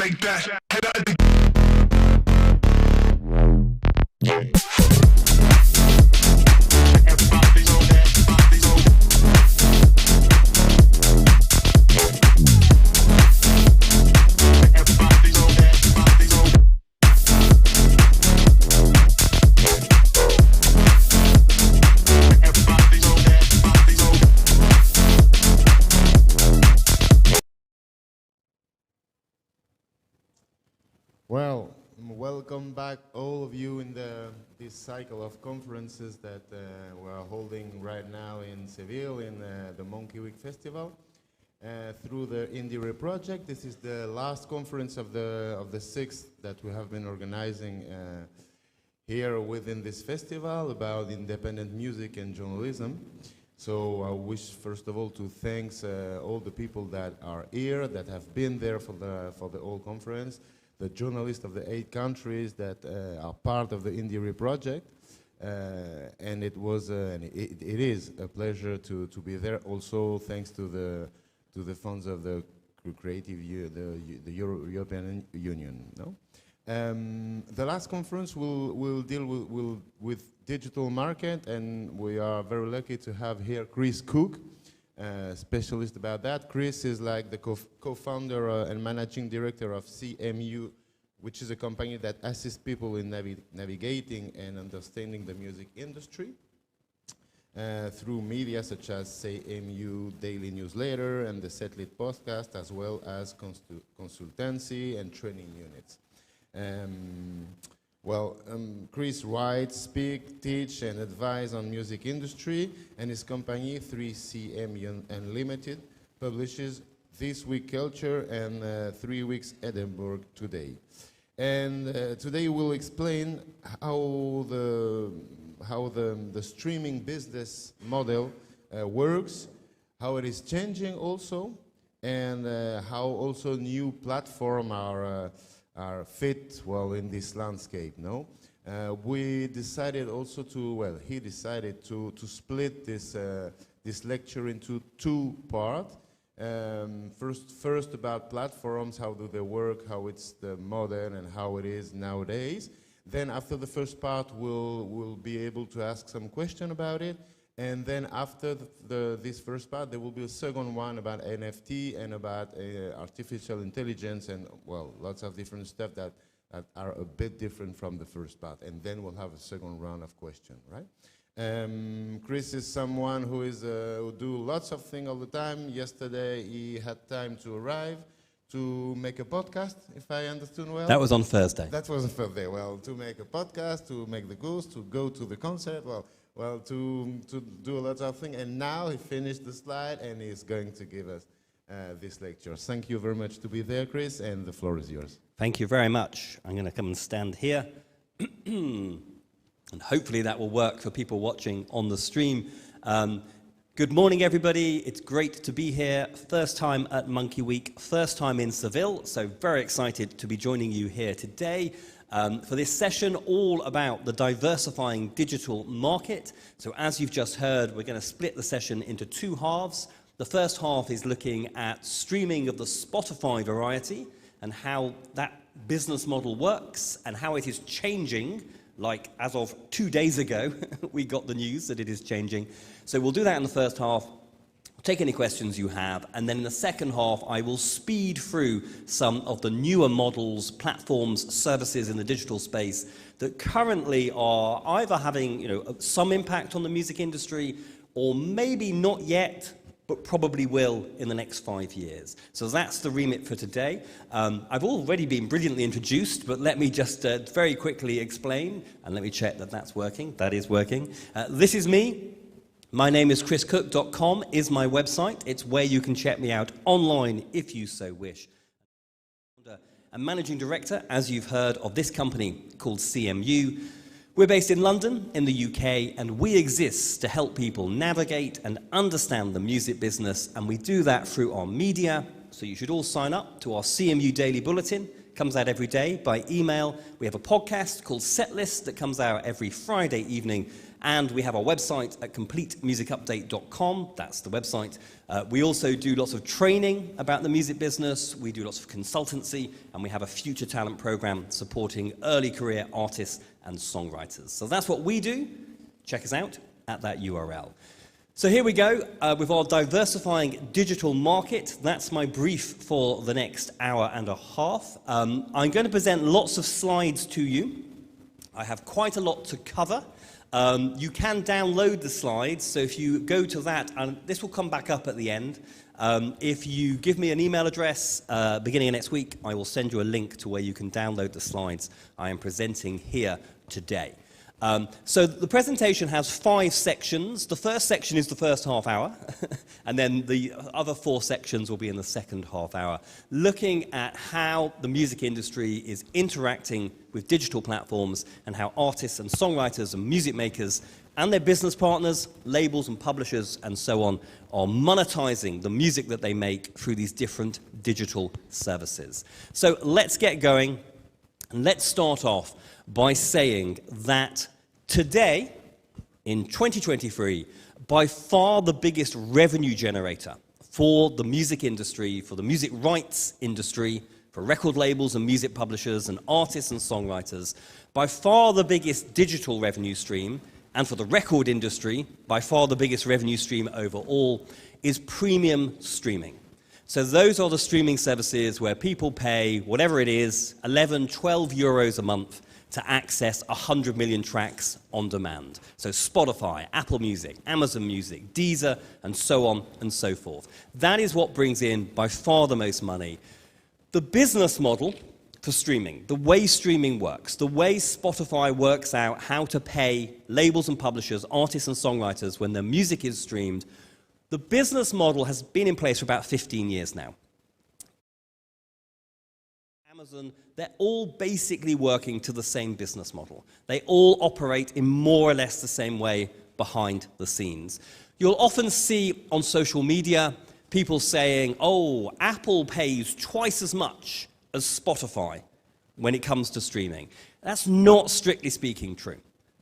make that. Well, welcome back all of you in this cycle of conferences that we're holding right now in Seville in the Monkey Week Festival through the Indire project. This is the last conference of the sixth that we have been organizing here within this festival about independent music and journalism. So I wish first of all to thank all the people that are here, that have been there for the whole conference, the journalists of the 8 countries that are part of the Indire project, and it was and it is a pleasure to be there. Also, thanks to the funds of the Creative the European Union. No, the last conference will deal with digital market, and we are very lucky to have here Chris Cooke, specialist about that. Chris is like the co-founder and managing director of CMU, which is a company that assists people in navigating and understanding the music industry through media such as CMU Daily Newsletter and the Setlit podcast, as well as consultancy and training units. Chris writes, speaks, teaches, and advises on music industry, and his company, 3CM Unlimited, publishes This Week Culture and 3 Weeks Edinburgh Today. And today we'll explain how the streaming business model works, how it is changing also, and how also new platforms are fit well in this landscape. No, we decided also he decided to split this lecture into 2 parts. First about platforms, how do they work, how it's the modern and how it is nowadays. Then after the first part, we'll be able to ask some question about it. And then after this first part, there will be a second one about NFT and about artificial intelligence and, well, lots of different stuff that are a bit different from the first part. And then we'll have a second round of questions, right? Chris is someone who do lots of things all the time. Yesterday, he had time to arrive to make a podcast, if I understood well. That was on Thursday. That was on Thursday. Well, to make a podcast, to make the goals, to go to the concert, well, to do a lot of things. And now he finished the slide and he's going to give us this lecture. Thank you very much to be there, Chris, and the floor is yours. Thank you very much. I'm going to come and stand here. And hopefully that will work for people watching on the stream. Good morning, everybody. It's great to be here. First time at Monkey Week, first time in Seville. So very excited to be joining you here today for this session all about the diversifying digital market. So as you've just heard, we're going to split the session into 2 halves. The first half is looking at streaming of the Spotify variety and how that business model works and how it is changing. Like, as of 2 days ago, we got the news that it is changing. So we'll do that in the first half, take any questions you have, and then in the second half, I will speed through some of the newer models, platforms, services in the digital space that currently are either having, some impact on the music industry, or maybe not yet, but probably will in the next 5 years. So that's the remit for today. I've already been brilliantly introduced, but let me just very quickly explain, and let me check that that's working. That is working. This is me. My name is chriscooke.com is my website. It's where you can check me out online if you so wish. I'm managing director, as you've heard, of this company called CMU. We're based in London, in the UK, and we exist to help people navigate and understand the music business, and we do that through our media. So you should all sign up to our CMU Daily Bulletin. It comes out every day by email. We have a podcast called Setlist that comes out every Friday evening, And we have our website at completemusicupdate.com. That's the website. We also do lots of training about the music business. We do lots of consultancy, and we have a future talent program supporting early career artists and songwriters. So that's what we do. Check us out at that URL. So here we go with our diversifying digital market. That's my brief for the next hour and a half. I'm going to present lots of slides to you. I have quite a lot to cover. You can download the slides, so if you go to that, and this will come back up at the end, if you give me an email address beginning of next week, I will send you a link to where you can download the slides I am presenting here today. So the presentation has 5 sections. The first section is the first half hour, and then the other 4 sections will be in the second half hour, looking at how the music industry is interacting with digital platforms and how artists and songwriters and music makers and their business partners, labels and publishers and so on, are monetizing the music that they make through these different digital services. So let's get going, and let's start off by saying that today, in 2023, by far the biggest revenue generator for the music industry, for the music rights industry, for record labels and music publishers and artists and songwriters, by far the biggest digital revenue stream, and for the record industry, by far the biggest revenue stream overall, is premium streaming. So those are the streaming services where people pay, whatever it is, 11, 12 euros a month to access 100 million tracks on demand. So Spotify, Apple Music, Amazon Music, Deezer, and so on and so forth. That is what brings in by far the most money. The business model for streaming, the way streaming works, the way Spotify works out how to pay labels and publishers, artists and songwriters when their music is streamed, the business model has been in place for about 15 years now. Amazon, they're all basically working to the same business model. They all operate in more or less the same way behind the scenes. You'll often see on social media people saying, oh, Apple pays twice as much as Spotify when it comes to streaming. That's not strictly speaking true.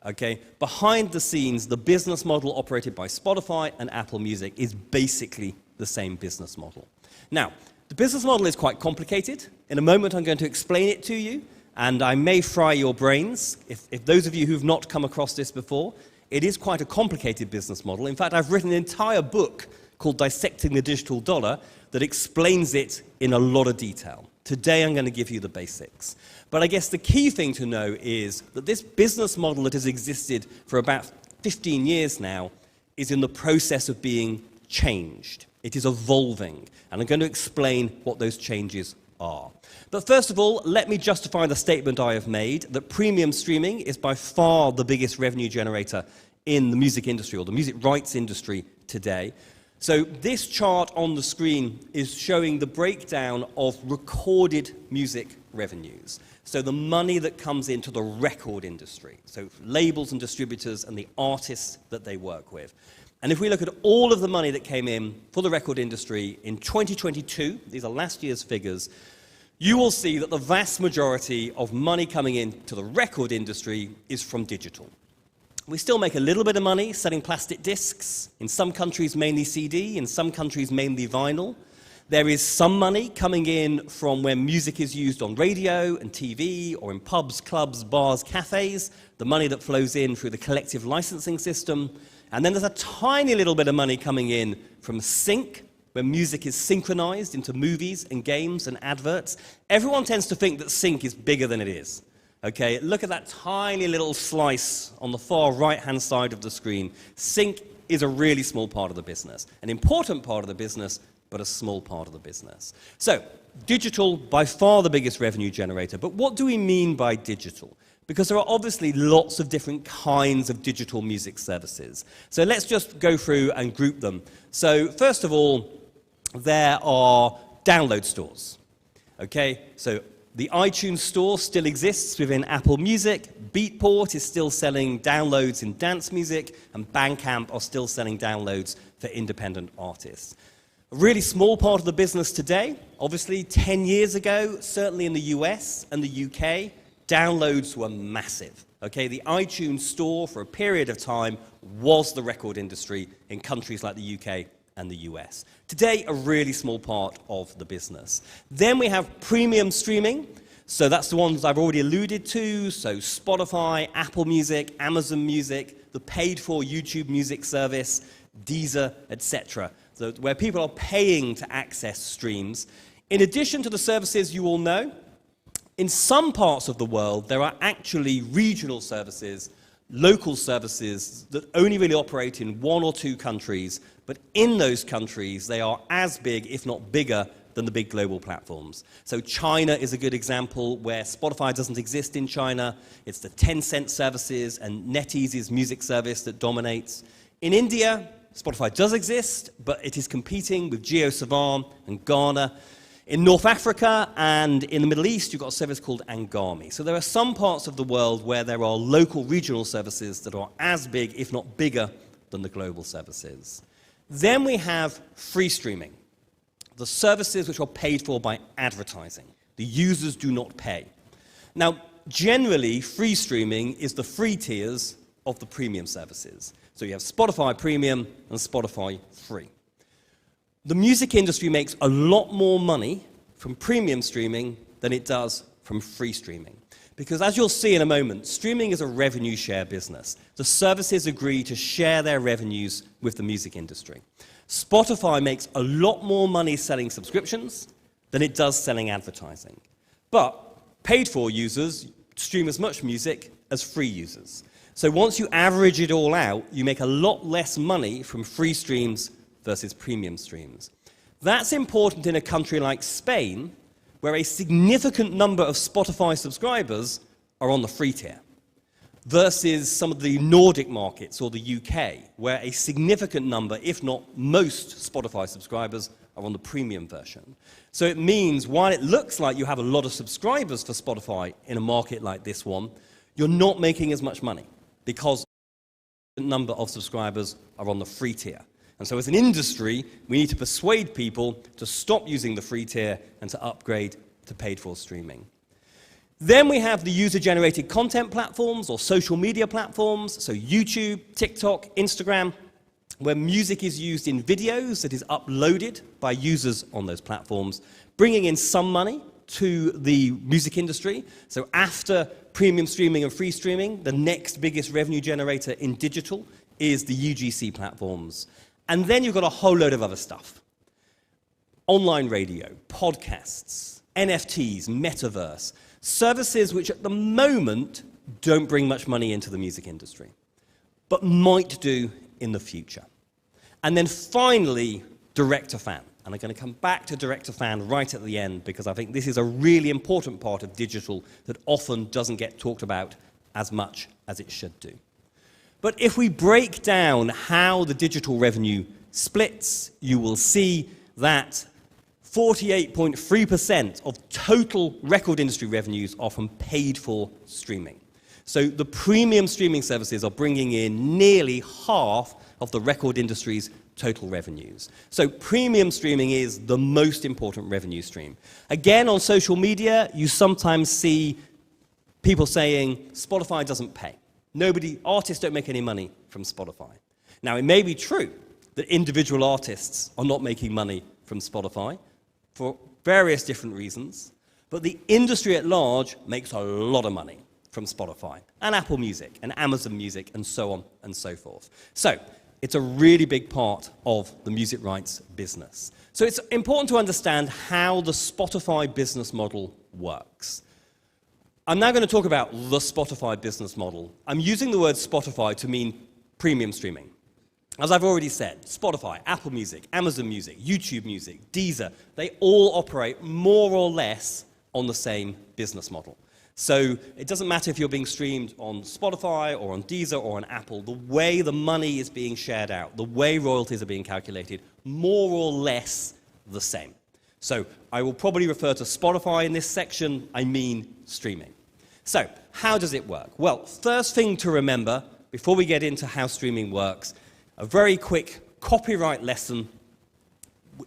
Okay? Behind the scenes, the business model operated by Spotify and Apple Music is basically the same business model. Now, the business model is quite complicated. In a moment, I'm going to explain it to you, and I may fry your brains. If those of you who've not come across this before, it is quite a complicated business model. In fact, I've written an entire book called Dissecting the Digital Dollar that explains it in a lot of detail. Today, I'm going to give you the basics. But I guess the key thing to know is that this business model that has existed for about 15 years now is in the process of being changed. It is evolving, and I'm going to explain what those changes are. But first of all, let me justify the statement I have made that premium streaming is by far the biggest revenue generator in the music industry, or the music rights industry today. So this chart on the screen is showing the breakdown of recorded music revenues. So the money that comes into the record industry, so labels and distributors and the artists that they work with. And if we look at all of the money that came in for the record industry in 2022, these are last year's figures, you will see that the vast majority of money coming into the record industry is from digital. We still make a little bit of money selling plastic discs, in some countries mainly CD, in some countries mainly vinyl. There is some money coming in from when music is used on radio and TV, or in pubs, clubs, bars, cafes, the money that flows in through the collective licensing system. And then there's a tiny little bit of money coming in from sync, when music is synchronized into movies and games and adverts. Everyone tends to think that sync is bigger than it is. Okay, look at that tiny little slice on the far right-hand side of the screen. Sync is a really small part of the business, an important part of the business, but a small part of the business. So, digital, by far the biggest revenue generator. But what do we mean by digital? Because there are obviously lots of different kinds of digital music services. So let's just go through and group them. So first of all, there are download stores. Okay, so the iTunes store still exists within Apple Music. Beatport is still selling downloads in dance music, and Bandcamp are still selling downloads for independent artists. A really small part of the business today, obviously 10 years ago, certainly in the US and the UK, downloads were massive. Okay, the iTunes store for a period of time was the record industry in countries like the UK and the US. Today, a really small part of the business. Then we have premium streaming. So that's the ones I've already alluded to. So Spotify, Apple Music, Amazon Music, the paid-for YouTube music service, Deezer, etc. So where people are paying to access streams. In addition to the services you all know, in some parts of the world, there are actually regional services, local services that only really operate in 1 or 2 countries, but in those countries, they are as big, if not bigger, than the big global platforms. So China is a good example where Spotify doesn't exist in China. It's the Tencent services and NetEase's music service that dominates. In India, Spotify does exist, but it is competing with JioSaavn and Ghana. In North Africa and in the Middle East, you've got a service called Angami. So there are some parts of the world where there are local regional services that are as big, if not bigger, than the global services. Then we have free streaming, the services which are paid for by advertising. The users do not pay. Now, generally, free streaming is the free tiers of the premium services. So you have Spotify Premium and Spotify Free. The music industry makes a lot more money from premium streaming than it does from free streaming. Because as you'll see in a moment, streaming is a revenue share business. The services agree to share their revenues with the music industry. Spotify makes a lot more money selling subscriptions than it does selling advertising. But paid-for users stream as much music as free users. So once you average it all out, you make a lot less money from free streams versus premium streams. That's important in a country like Spain, where a significant number of Spotify subscribers are on the free tier, versus some of the Nordic markets or the UK, where a significant number, if not most, Spotify subscribers are on the premium version. So it means while it looks like you have a lot of subscribers for Spotify in a market like this one, you're not making as much money because the number of subscribers are on the free tier. And so as an industry, we need to persuade people to stop using the free tier and to upgrade to paid-for streaming. Then we have the user-generated content platforms or social media platforms, so YouTube, TikTok, Instagram, where music is used in videos that is uploaded by users on those platforms, bringing in some money to the music industry. So after premium streaming and free streaming, the next biggest revenue generator in digital is the UGC platforms. And then you've got a whole load of other stuff. Online radio, podcasts, NFTs, metaverse, services which at the moment don't bring much money into the music industry, but might do in the future. And then finally, direct-to-fan. And I'm going to come back to direct-to-fan right at the end because I think this is a really important part of digital that often doesn't get talked about as much as it should do. But if we break down how the digital revenue splits, you will see that 48.3% of total record industry revenues are from paid-for streaming. So the premium streaming services are bringing in nearly half of the record industry's total revenues. So premium streaming is the most important revenue stream. Again, on social media, you sometimes see people saying Spotify doesn't pay. Artists don't make any money from Spotify. Now, it may be true that individual artists are not making money from Spotify for various different reasons, but the industry at large makes a lot of money from Spotify and Apple Music and Amazon Music and so on and so forth. So it's a really big part of the music rights business. So it's important to understand how the Spotify business model works. I'm now going to talk about the Spotify business model. I'm using the word Spotify to mean premium streaming. As I've already said, Spotify, Apple Music, Amazon Music, YouTube Music, Deezer, they all operate more or less on the same business model. So it doesn't matter if you're being streamed on Spotify or on Deezer or on Apple, the way the money is being shared out, the way royalties are being calculated, more or less the same. So I will probably refer to Spotify in this section, I mean streaming. So how does it work? Well, first thing to remember, before we get into how streaming works, a very quick copyright lesson.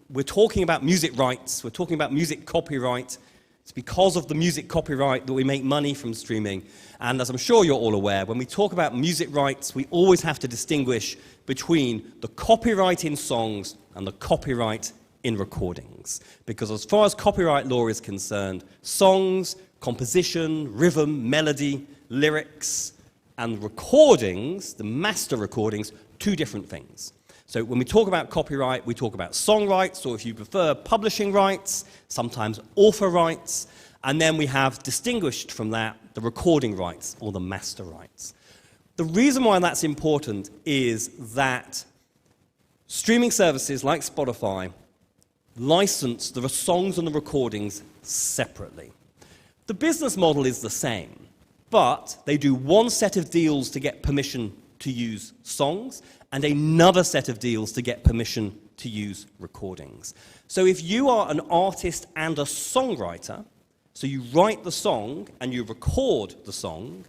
We're talking about music rights, we're talking about music copyright. It's because of the music copyright that we make money from streaming. And as I'm sure you're all aware, when we talk about music rights, we always have to distinguish between the copyright in songs and the copyright in recordings. Because as far as copyright law is concerned, songs, composition, rhythm, melody, lyrics, and recordings, the master recordings, two different things. So when we talk about copyright, we talk about song rights, or if you prefer, publishing rights, sometimes author rights, and then we have distinguished from that the recording rights or the master rights. The reason why that's important is that streaming services like Spotify license the songs and the recordings separately. The business model is the same, but they do one set of deals to get permission to use songs and another set of deals to get permission to use recordings. So if you are an artist and a songwriter, so you write the song and you record the song,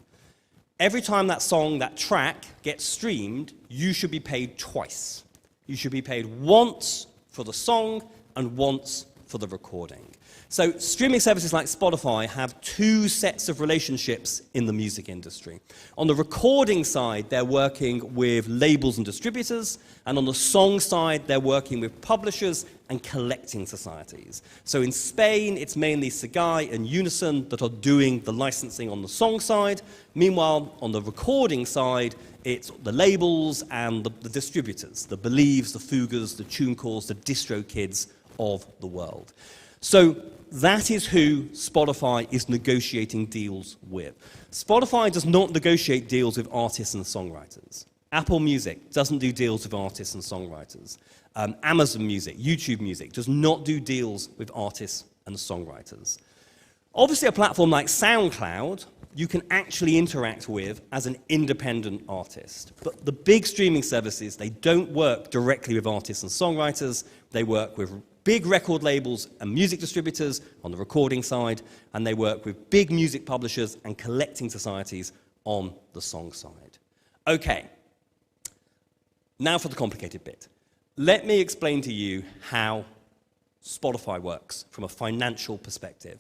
every time that song, that track gets streamed, you should be paid twice. You should be paid once for the song and once for the recording. So streaming services like Spotify have two sets of relationships in the music industry. On the recording side, they're working with labels and distributors, and on the song side, they're working with publishers and collecting societies. So in Spain, it's mainly Segai and Unison that are doing the licensing on the song side. Meanwhile, on the recording side, it's the labels and the distributors, the Believes, the Fugas, the TuneCores, the DistroKids of the world. So that is who Spotify is negotiating deals with. Spotify does not negotiate deals with artists and songwriters. Apple Music doesn't do deals with artists and songwriters. Amazon Music, YouTube Music does not do deals with artists and songwriters. Obviously, a platform like SoundCloud, you can actually interact with as an independent artist. But the big streaming services, they don't work directly with artists and songwriters. They work with big record labels and music distributors on the recording side, and they work with big music publishers and collecting societies on the song side. Okay, now for the complicated bit. Let me explain to you how Spotify works from a financial perspective.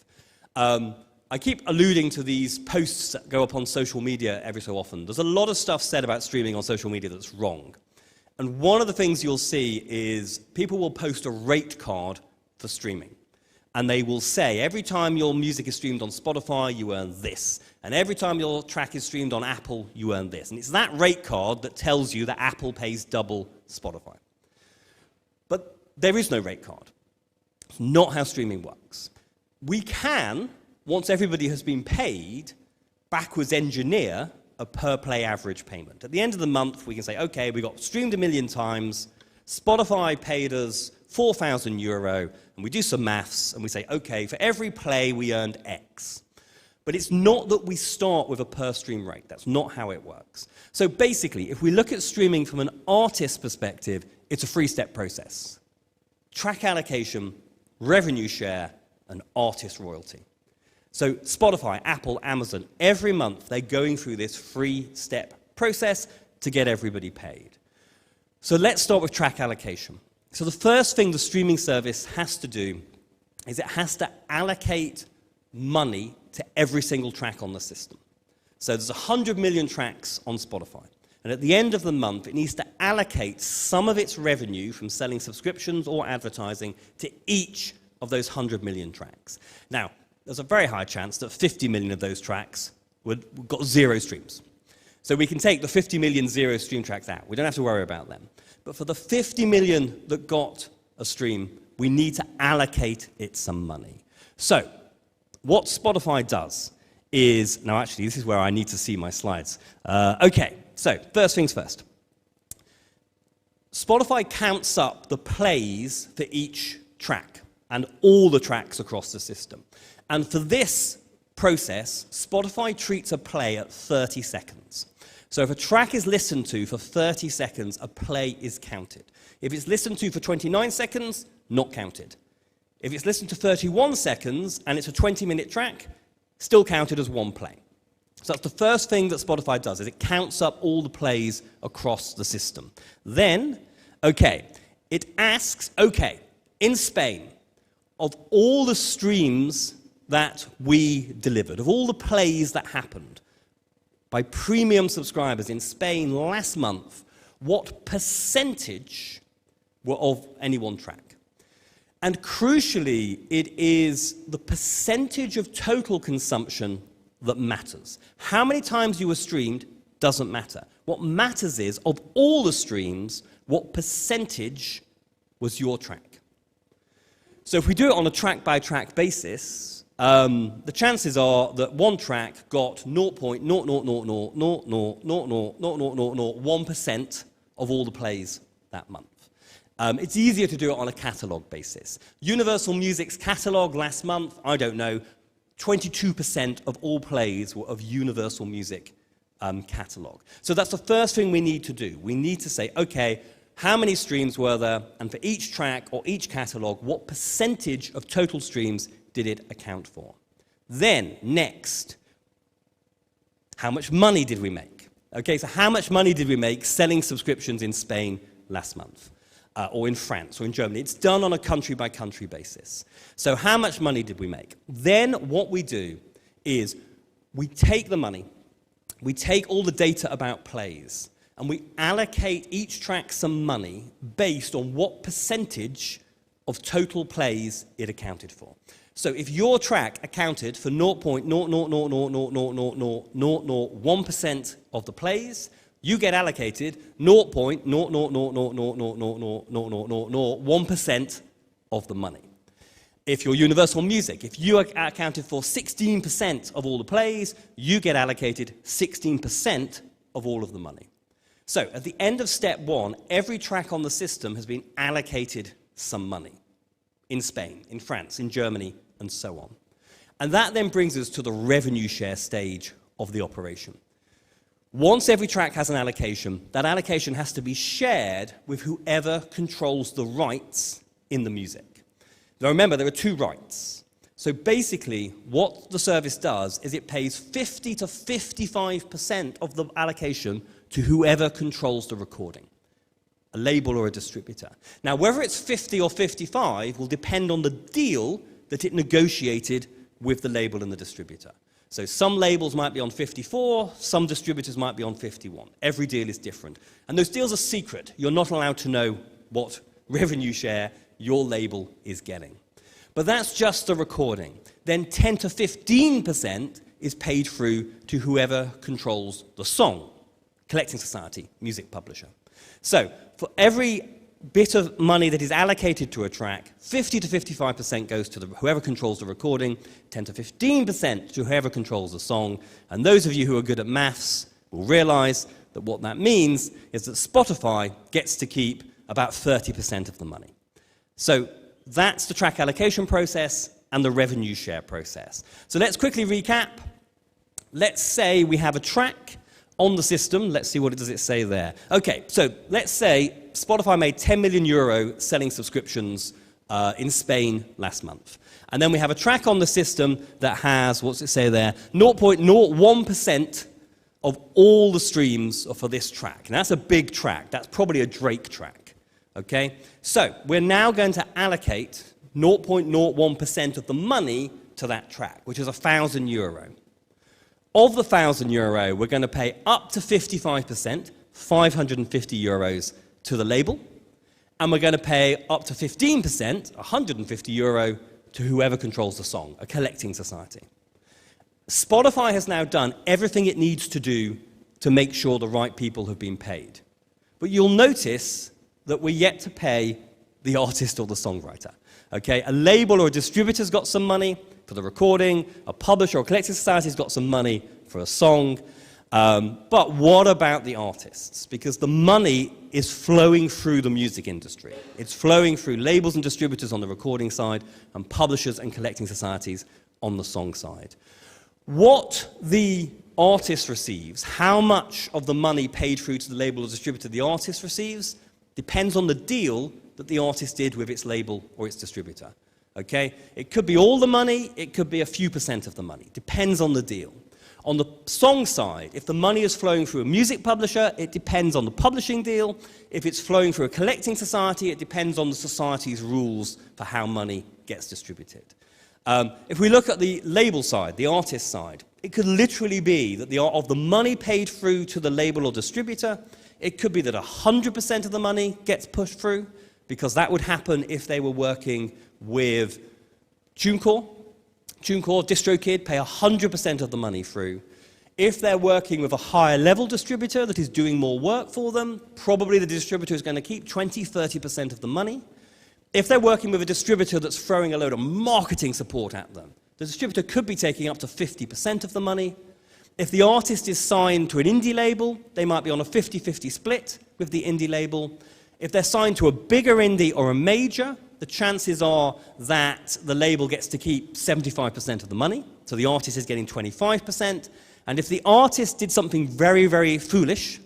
I keep alluding to these posts that go up on social media every so often. There's a lot of stuff said about streaming on social media that's wrong. And one of the things you'll see is people will post a rate card for streaming. And they will say, every time your music is streamed on Spotify, you earn this. And every time your track is streamed on Apple, you earn this. And it's that rate card that tells you that Apple pays double Spotify. But there is no rate card. It's not how streaming works. We can, once everybody has been paid, backwards engineer a per-play average payment. At the end of the month, we can say, okay, we got streamed 1 million times, Spotify paid us €4,000, and we do some maths, and we say, okay, for every play, we earned X. But it's not that we start with a per-stream rate. That's not how it works. So basically, if we look at streaming from an artist perspective, it's a three-step process. Track allocation, revenue share, and artist royalty. So Spotify, Apple, Amazon, every month they're going through this three-step process to get everybody paid. So let's start with track allocation. So the first thing the streaming service has to do is it has to allocate money to every single track on the system. So there's 100 million tracks on Spotify. And at the end of the month, it needs to allocate some of its revenue from selling subscriptions or advertising to each of those 100 million tracks. Now, there's a very high chance that 50 million of those tracks got 0 streams. So we can take the 50 million 0 stream tracks out. We don't have to worry about them. But for the 50 million that got a stream, we need to allocate it some money. So what Spotify does is, now actually this is where I need to see my slides. Okay, so first things first. Spotify counts up the plays for each track and all the tracks across the system. And for this process, Spotify treats a play at 30 seconds. So if a track is listened to for 30 seconds, a play is counted. If it's listened to for 29 seconds, not counted. If it's listened to 31 seconds and it's a 20-minute track, still counted as one play. So that's the first thing that Spotify does, is it counts up all the plays across the system. Then, okay, it asks, okay, in Spain, of all the streams that we delivered, of all the plays that happened by premium subscribers in Spain last month, what percentage were of any one track? And crucially, it is the percentage of total consumption that matters. How many times you were streamed doesn't matter. What matters is, of all the streams, what percentage was your track. So if we do it on a track-by-track basis, the chances are that one track got 0.00000000001% of all the plays that month. It's easier to do it on a catalogue basis. Universal Music's catalogue last month, I don't know, 22% of all plays were of Universal Music catalogue. So that's the first thing we need to do. We need to say, okay, how many streams were there? And for each track or each catalogue, what percentage of total streams did it account for? Then, next, how much money did we make? Okay, so how much money did we make selling subscriptions in Spain last month? Or in France, or in Germany. It's done on a country-by-country basis. So how much money did we make? Then what we do is we take the money, we take all the data about plays, and we allocate each track some money based on what percentage of total plays it accounted for. So if your track accounted for 0.000000001% of the plays, you get allocated 0.000000001% of the money. If you're Universal Music, if you accounted for 16% of all the plays, you get allocated 16% of all of the money. So at the end of step one, every track on the system has been allocated some money in Spain, in France, in Germany, and so on. And that then brings us to the revenue share stage of the operation. Once every track has an allocation, that allocation has to be shared with whoever controls the rights in the music. Now remember, there are two rights. So basically, what the service does is it pays 50 to 55% of the allocation to whoever controls the recording, a label or a distributor. Now, whether it's 50 or 55 will depend on the deal that it negotiated with the label and the distributor. So some labels might be on 54, some distributors might be on 51. Every deal is different. And those deals are secret. You're not allowed to know what revenue share your label is getting. But that's just the recording. Then 10 to 15% is paid through to whoever controls the song, collecting society, music publisher. So for every bit of money that is allocated to a track, 50 to 55% goes to whoever controls the recording, 10 to 15% to whoever controls the song, and those of you who are good at maths will realize that what that means is that Spotify gets to keep about 30% of the money. So that's the track allocation process and the revenue share process. So let's quickly recap. Let's say we have a track on the system. Let's see what does it say there. Okay, so let's say Spotify made 10 million euro selling subscriptions in Spain last month. And then we have a track on the system that has, what's it say there, 0.01% of all the streams for this track. And that's a big track. That's probably a Drake track. Okay? So we're now going to allocate 0.01% of the money to that track, which is €1,000. Of the €1,000, we're going to pay up to 55%, €550 to the label, and we're going to pay up to 15%, €150 to whoever controls the song, a collecting society. Spotify has now done everything it needs to do to make sure the right people have been paid. But you'll notice that we're yet to pay the artist or the songwriter. Okay, a label or a distributor's got some money for the recording, a publisher or collecting society's got some money for a song, but what about the artists? Because the money is flowing through the music industry. It's flowing through labels and distributors on the recording side and publishers and collecting societies on the song side. What the artist receives, how much of the money paid through to the label or distributor the artist receives, depends on the deal that the artist did with its label or its distributor. Okay? It could be all the money, it could be a few percent of the money. Depends on the deal. On the song side, if the money is flowing through a music publisher, it depends on the publishing deal. If it's flowing through a collecting society, it depends on the society's rules for how money gets distributed. If we look at the label side, the artist side, it could literally be that of the money paid through to the label or distributor, it could be that 100% of the money gets pushed through, because that would happen if they were working with TuneCore. TuneCore, DistroKid, pay 100% of the money through. If they're working with a higher level distributor that is doing more work for them, probably the distributor is going to keep 20–30% of the money. If they're working with a distributor that's throwing a load of marketing support at them, the distributor could be taking up to 50% of the money. If the artist is signed to an indie label, they might be on a 50–50 split with the indie label. If they're signed to a bigger indie or a major, the chances are that the label gets to keep 75% of the money, so the artist is getting 25%. And if the artist did something very, very foolish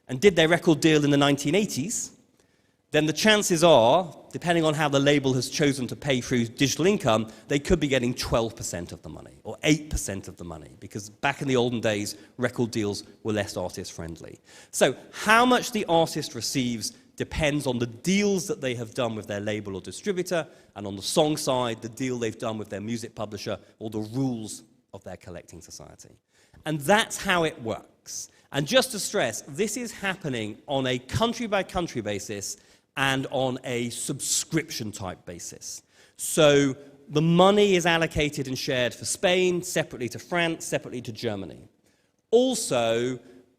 and did their record deal in the 1980s, then the chances are, depending on how the label has chosen to pay through digital income, they could be getting 12% of the money or 8% of the money, because back in the olden days, record deals were less artist-friendly. So how much the artist receives depends on the deals that they have done with their label or distributor, and on the song side, the deal they've done with their music publisher or the rules of their collecting society. And that's how it works. And just to stress, this is happening on a country-by-country basis and on a subscription-type basis. So the money is allocated and shared for Spain, separately to France, separately to Germany. Also,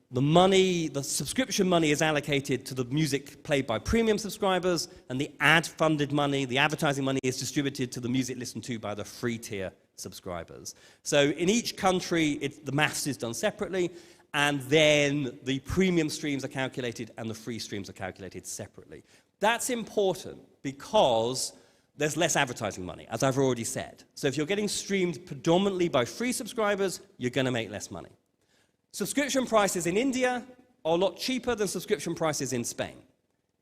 the subscription money is allocated to the music played by premium subscribers, and the ad-funded money, the advertising money, is distributed to the music listened to by the free-tier subscribers. So in each country, the maths is done separately, and then the premium streams are calculated and the free streams are calculated separately. That's important because there's less advertising money, as I've already said. So if you're getting streamed predominantly by free subscribers, you're going to make less money. Subscription prices in India are a lot cheaper than subscription prices in Spain,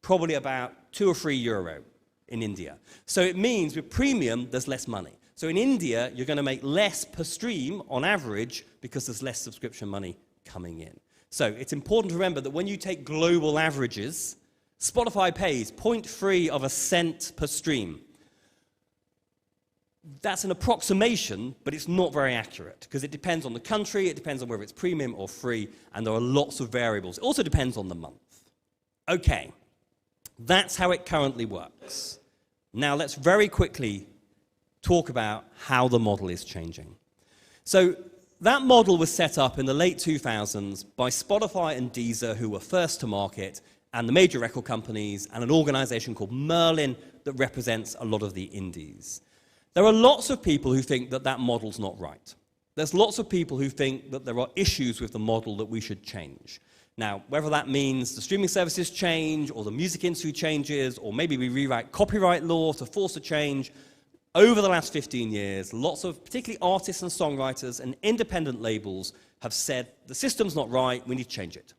probably about €2 or €3 in India. So it means with premium, there's less money. So in India, you're going to make less per stream on average because there's less subscription money coming in. So it's important to remember that when you take global averages, Spotify pays 0.3 of a cent per stream. That's an approximation, but it's not very accurate because it depends on the country, it depends on whether it's premium or free, and there are lots of variables. It also depends on the month. Okay, that's how it currently works. Now let's very quickly talk about how the model is changing. So that model was set up in the late 2000s by Spotify and Deezer, who were first to market, and the major record companies, and an organization called Merlin that represents a lot of the indies. There are lots of people who think that that model's not right. There's lots of people who think that there are issues with the model that we should change. Now, whether that means the streaming services change, or the music industry changes, or maybe we rewrite copyright law to force a change, over the last 15 years, lots of particularly artists and songwriters and independent labels have said the system's not right, we need to change it.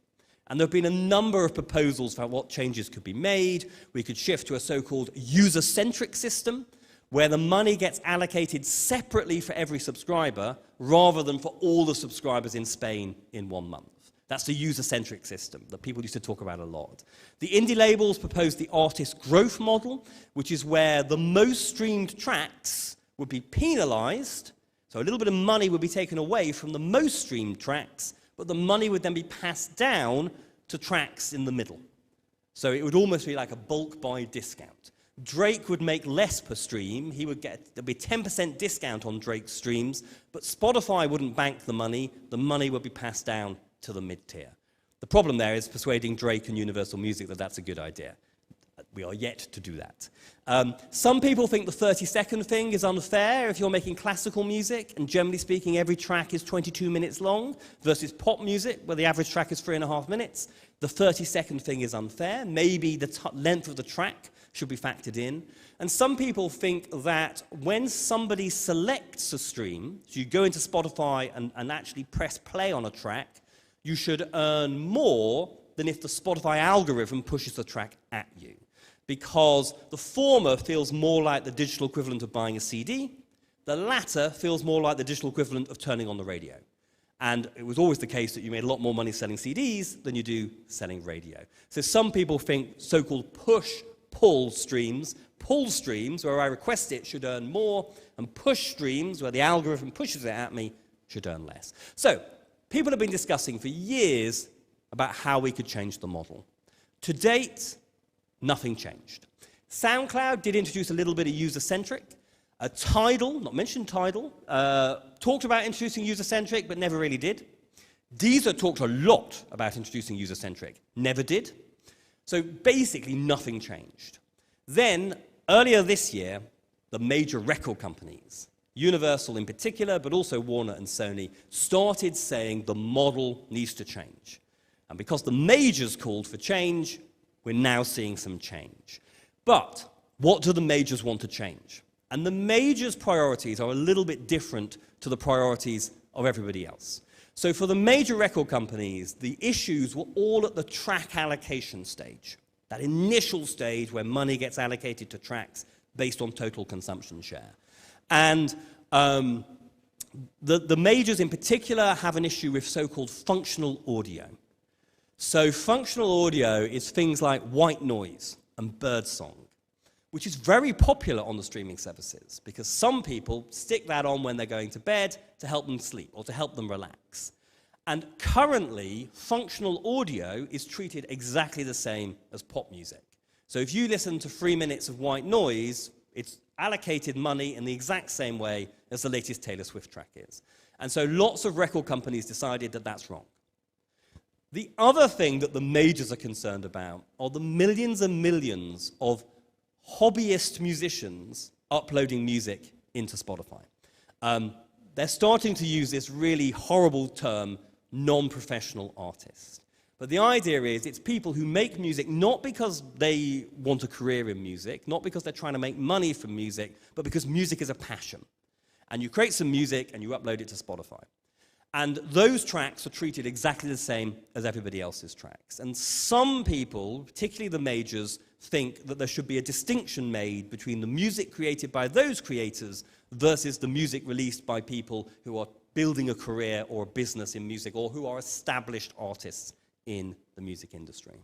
And there have been a number of proposals for what changes could be made. We could shift to a so-called user-centric system, where the money gets allocated separately for every subscriber rather than for all the subscribers in Spain in 1 month. That's the user-centric system that people used to talk about a lot. The indie labels proposed the artist growth model, which is where the most streamed tracks would be penalized, so a little bit of money would be taken away from the most streamed tracks, but the money would then be passed down to tracks in the middle. So it would almost be like a bulk buy discount. Drake would make less per stream. There'd be a 10% discount on Drake's streams, but Spotify wouldn't bank the money. The money would be passed down to the mid-tier. The problem there is persuading Drake and Universal Music that that's a good idea. We are yet to do that. Some people think the 30-second thing is unfair if you're making classical music, and generally speaking, every track is 22 minutes long, versus pop music, where the average track is 3.5 minutes. The 30-second thing is unfair. Maybe the length of the track should be factored in. And some people think that when somebody selects a stream, so you go into Spotify and actually press play on a track, you should earn more than if the Spotify algorithm pushes the track at you. Because the former feels more like the digital equivalent of buying a CD, the latter feels more like the digital equivalent of turning on the radio. And it was always the case that you made a lot more money selling CDs than you do selling radio. So some people think so-called pull streams. Pull streams, where I request it, should earn more, and push streams, where the algorithm pushes it at me, should earn less. So people have been discussing for years about how we could change the model. To date, nothing changed. SoundCloud did introduce a little bit of user-centric. Tidal, not mentioned Tidal, talked about introducing user-centric, but never really did. Deezer talked a lot about introducing user-centric, never did. So basically, nothing changed. Then, earlier this year, the major record companies, Universal in particular, but also Warner and Sony, started saying the model needs to change. And because the majors called for change, we're now seeing some change. But what do the majors want to change? And the majors' priorities are a little bit different to the priorities of everybody else. So for the major record companies, the issues were all at the track allocation stage, that initial stage where money gets allocated to tracks based on total consumption share. And the majors in particular have an issue with so-called functional audio. So functional audio is things like white noise and birdsong, which is very popular on the streaming services because some people stick that on when they're going to bed to help them sleep or to help them relax. And currently, functional audio is treated exactly the same as pop music. So if you listen to 3 minutes of white noise, it's allocated money in the exact same way as the latest Taylor Swift track is. And so lots of record companies decided that that's wrong. The other thing that the majors are concerned about are the millions and millions of hobbyist musicians uploading music into Spotify. They're starting to use this really horrible term, non-professional artists. But the idea is it's people who make music not because they want a career in music, not because they're trying to make money from music, but because music is a passion. And you create some music and you upload it to Spotify. And those tracks are treated exactly the same as everybody else's tracks. And some people, particularly the majors, think that there should be a distinction made between the music created by those creators versus the music released by people who are building a career or a business in music or who are established artists in the music industry.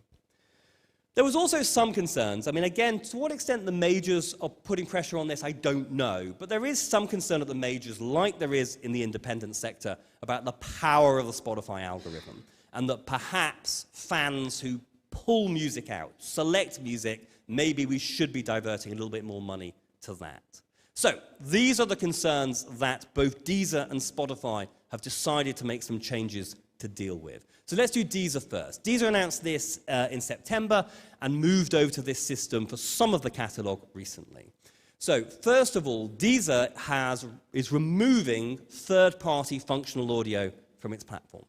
There was also some concerns. I mean, again, to what extent the majors are putting pressure on this, I don't know. But there is some concern at the majors, like there is in the independent sector, about the power of the Spotify algorithm, and that perhaps fans who pull music out, select music, maybe we should be diverting a little bit more money to that. So these are the concerns that both Deezer and Spotify have decided to make some changes to deal with. So let's do Deezer first. Deezer announced this in September and moved over to this system for some of the catalog recently. So first of all, Deezer is removing third-party functional audio from its platform.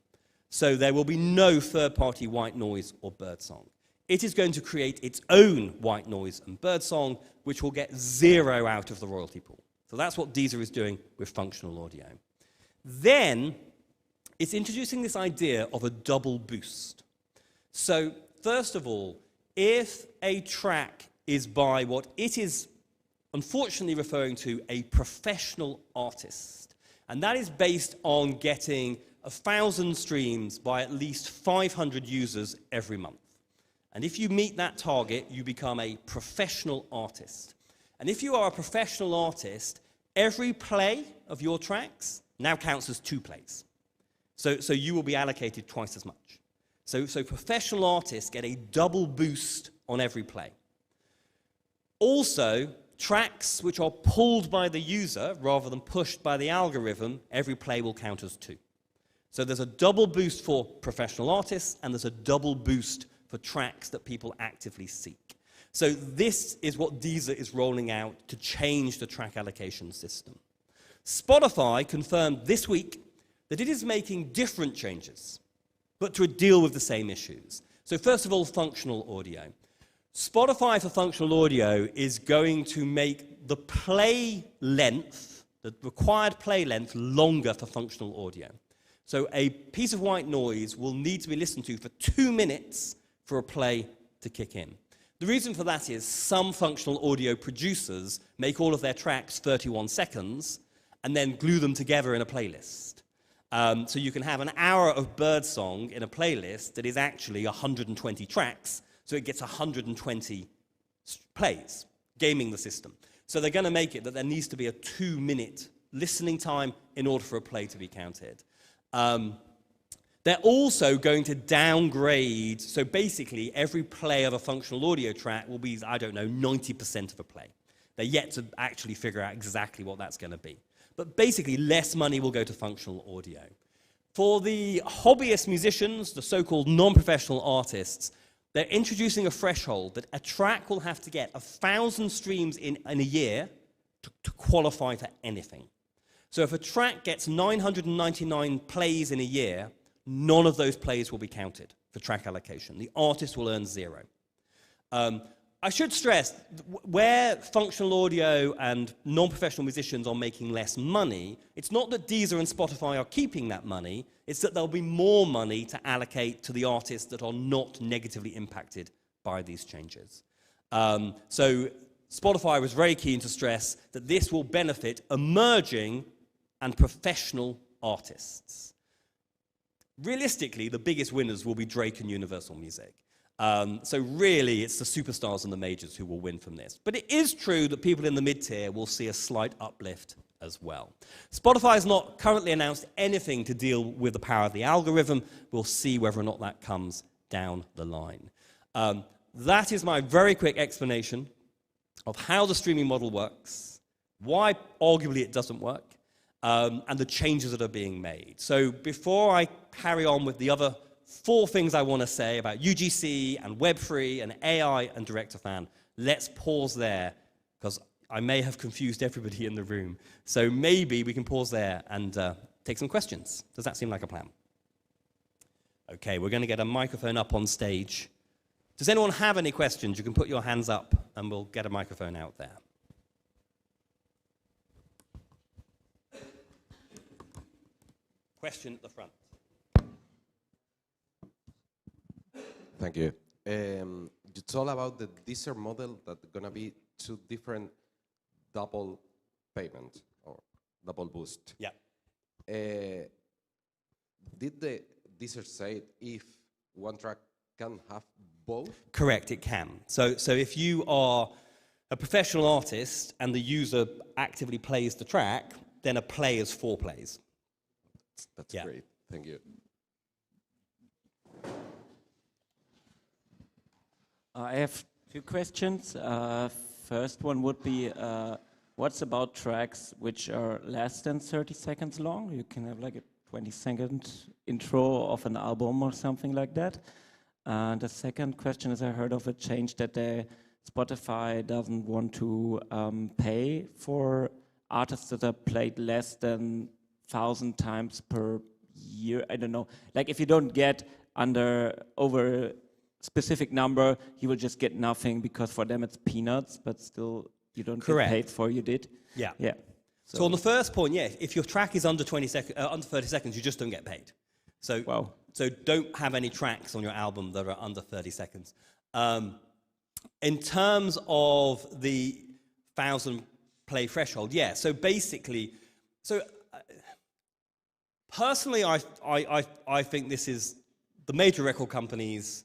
So there will be no third-party white noise or birdsong. It is going to create its own white noise and birdsong, which will get 0 out of the royalty pool. So that's what Deezer is doing with functional audio. Then it's introducing this idea of a double boost. So first of all, if a track is by what it is unfortunately referring to a professional artist, and that is based on getting 1,000 streams by at least 500 users every month. And if you meet that target, you become a professional artist. And if you are a professional artist, every play of your tracks now counts as 2 plays. So you will be allocated twice as much. So professional artists get a double boost on every play. Also, tracks which are pulled by the user rather than pushed by the algorithm, every play will count as 2. So there's a double boost for professional artists, and there's a double boost for tracks that people actively seek. So this is what Deezer is rolling out to change the track allocation system. Spotify confirmed this week that it is making different changes, but to deal with the same issues. So first of all, functional audio. Spotify for functional audio is going to make the play length, the required play length, longer for functional audio. So a piece of white noise will need to be listened to for 2 minutes for a play to kick in. The reason for that is some functional audio producers make all of their tracks 31 seconds and then glue them together in a playlist. So you can have an hour of birdsong in a playlist that is actually 120 tracks, so it gets 120 plays, gaming the system. So they're going to make it that there needs to be a 2-minute listening time in order for a play to be counted. They're also going to downgrade, so basically every play of a functional audio track will be, I don't know, 90% of a play. They're yet to actually figure out exactly what that's going to be. But basically, less money will go to functional audio. For the hobbyist musicians, the so-called non-professional artists, they're introducing a threshold that a track will have to get 1,000 streams in a year to qualify for anything. So if a track gets 999 plays in a year, none of those plays will be counted for track allocation. The artist will earn 0. I should stress, where functional audio and non-professional musicians are making less money, it's not that Deezer and Spotify are keeping that money, it's that there'll be more money to allocate to the artists that are not negatively impacted by these changes. So Spotify was very keen to stress that this will benefit emerging and professional artists. Realistically, the biggest winners will be Drake and Universal Music. So really, it's the superstars and the majors who will win from this. But it is true that people in the mid-tier will see a slight uplift as well. Spotify has not currently announced anything to deal with the power of the algorithm. We'll see whether or not that comes down the line. That is my very quick explanation of how the streaming model works, why arguably it doesn't work, and the changes that are being made. So before I carry on with the other 4 things I want to say about UGC and Web3 and AI and Direct-to-Fan, let's pause there, because I may have confused everybody in the room. So maybe we can pause there and take some questions. Does that seem like a plan? Okay, we're going to get a microphone up on stage. Does anyone have any questions? You can put your hands up and we'll get a microphone out there. Question at the front. Thank you. You told about the Deezer model that's going to be 2 different double payment or double boost. Yeah. Did the Deezer say if one track can have both? Correct, it can. So if you are a professional artist and the user actively plays the track, then a play is 4 plays. That's great. Thank you. I have 2 questions. First one would be, what's about tracks which are less than 30 seconds long? You can have like a 20-second intro of an album or something like that. The second question is, I heard of a change that Spotify doesn't want to pay for artists that are played less than 1,000 times per year. I don't know. Like if you don't get over specific number, you will just get nothing, because for them it's peanuts, but still you don't get paid for you did. Yeah. Yeah. So on the first point, yeah, if your track is under 30 seconds, you just don't get paid. So wow. So don't have any tracks on your album that are under 30 seconds. In terms of the 1,000 play threshold, yeah. So basically, personally, I think this is the major record companies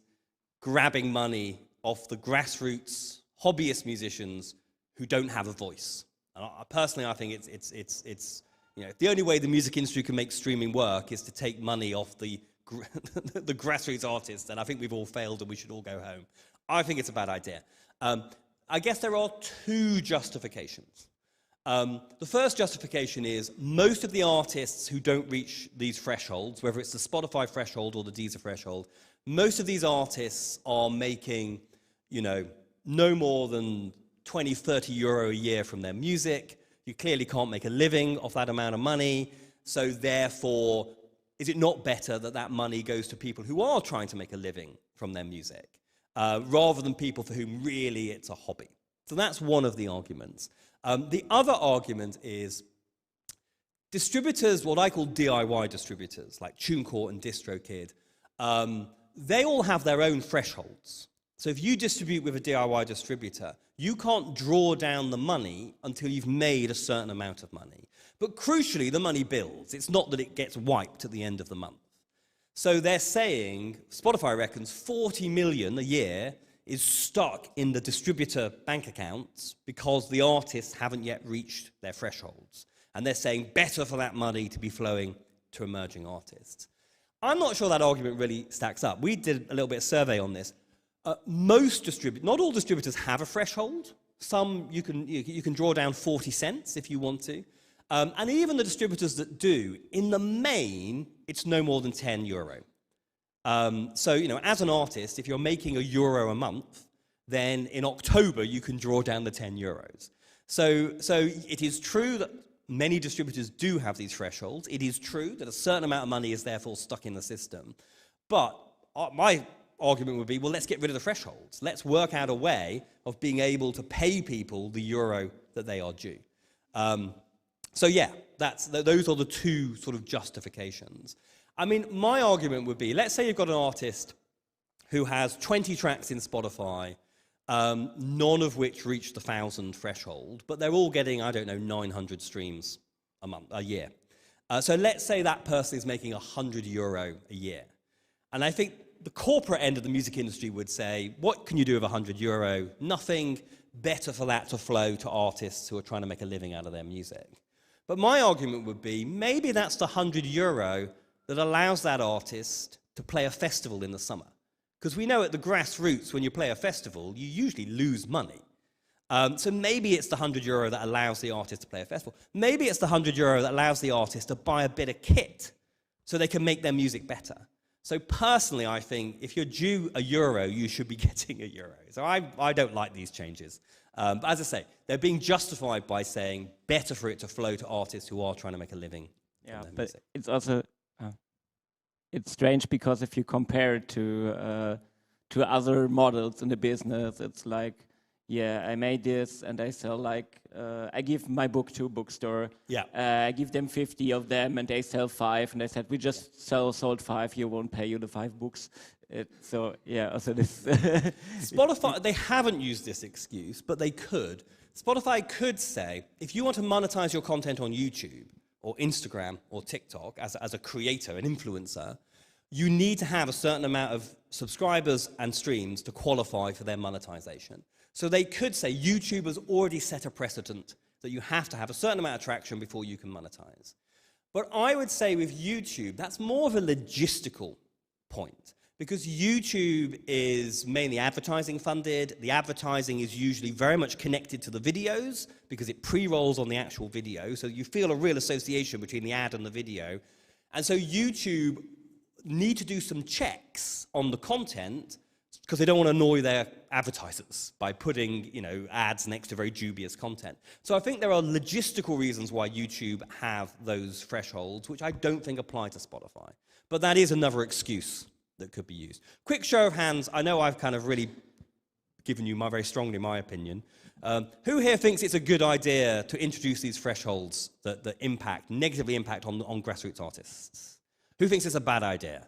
grabbing money off the grassroots hobbyist musicians who don't have a voice. And personally, I think it's the only way the music industry can make streaming work is to take money off the the grassroots artists, and I think we've all failed and we should all go home. I think it's a bad idea. I guess there are 2 justifications. The first justification is most of the artists who don't reach these thresholds, whether it's the Spotify threshold or the Deezer threshold, most of these artists are making, no more than 20, 30 euro a year from their music. You clearly can't make a living off that amount of money. So therefore, is it not better that that money goes to people who are trying to make a living from their music, rather than people for whom really it's a hobby? So that's one of the arguments. The other argument is distributors, what I call DIY distributors, like TuneCore and DistroKid, they all have their own thresholds. So if you distribute with a DIY distributor, you can't draw down the money until you've made a certain amount of money. But crucially, the money builds. It's not that it gets wiped at the end of the month. So they're saying, Spotify reckons 40 million a year is stuck in the distributor bank accounts because the artists haven't yet reached their thresholds. And they're saying better for that money to be flowing to emerging artists. I'm not sure that argument really stacks up. We did a little bit of survey on this. Not all distributors have a threshold. Some you can draw down 40 cents if you want to. And even the distributors that do, in the main, it's no more than €10. So, as an artist, if you're making €1 a month, then in October you can draw down the €10. So it is true that many distributors do have these thresholds. It is true that a certain amount of money is therefore stuck in the system. But my argument would be, well, let's get rid of the thresholds. Let's work out a way of being able to pay people the euro that they are due. So yeah, those are the two sort of justifications. I mean, my argument would be, let's say you've got an artist who has 20 tracks in Spotify, none of which reach the 1,000 threshold, but they're all getting, 900 streams a year. So let's say that person is making €100 a year. And I think the corporate end of the music industry would say, what can you do with €100? Nothing. Better for that to flow to artists who are trying to make a living out of their music. But my argument would be, maybe that's the €100 that allows that artist to play a festival in the summer. Because we know at the grassroots, when you play a festival, you usually lose money. So maybe it's the €100 that allows the artist to play a festival. Maybe it's the €100 that allows the artist to buy a bit of kit so they can make their music better. So personally, I think if you're due €1, you should be getting €1. So I don't like these changes. But as I say, they're being justified by saying better for it to flow to artists who are trying to make a living. Yeah, but it's also it's strange because if you compare it to other models in the business, it's like, yeah, I made this and I sell I give my book to a bookstore. Yeah. I give them 50 of them and they sell 5. And they said, we just sold 5, you won't pay you the 5 books. So, yeah, also this... Spotify, they haven't used this excuse, but they could. Spotify could say, if you want to monetize your content on YouTube or Instagram or TikTok as a creator, an influencer, you need to have a certain amount of subscribers and streams to qualify for their monetization. So they could say YouTube has already set a precedent that you have to have a certain amount of traction before you can monetize. But I would say with YouTube, that's more of a logistical point because YouTube is mainly advertising funded. The advertising is usually very much connected to the videos because it pre-rolls on the actual video. So you feel a real association between the ad and the video. And so YouTube need to do some checks on the content because they don't want to annoy their advertisers by putting, ads next to very dubious content. So I think there are logistical reasons why YouTube have those thresholds, which I don't think apply to Spotify. But that is another excuse that could be used. Quick show of hands. I know I've kind of really given you very strongly my opinion. Who here thinks it's a good idea to introduce these thresholds that negatively impact on grassroots artists? Who thinks it's a bad idea?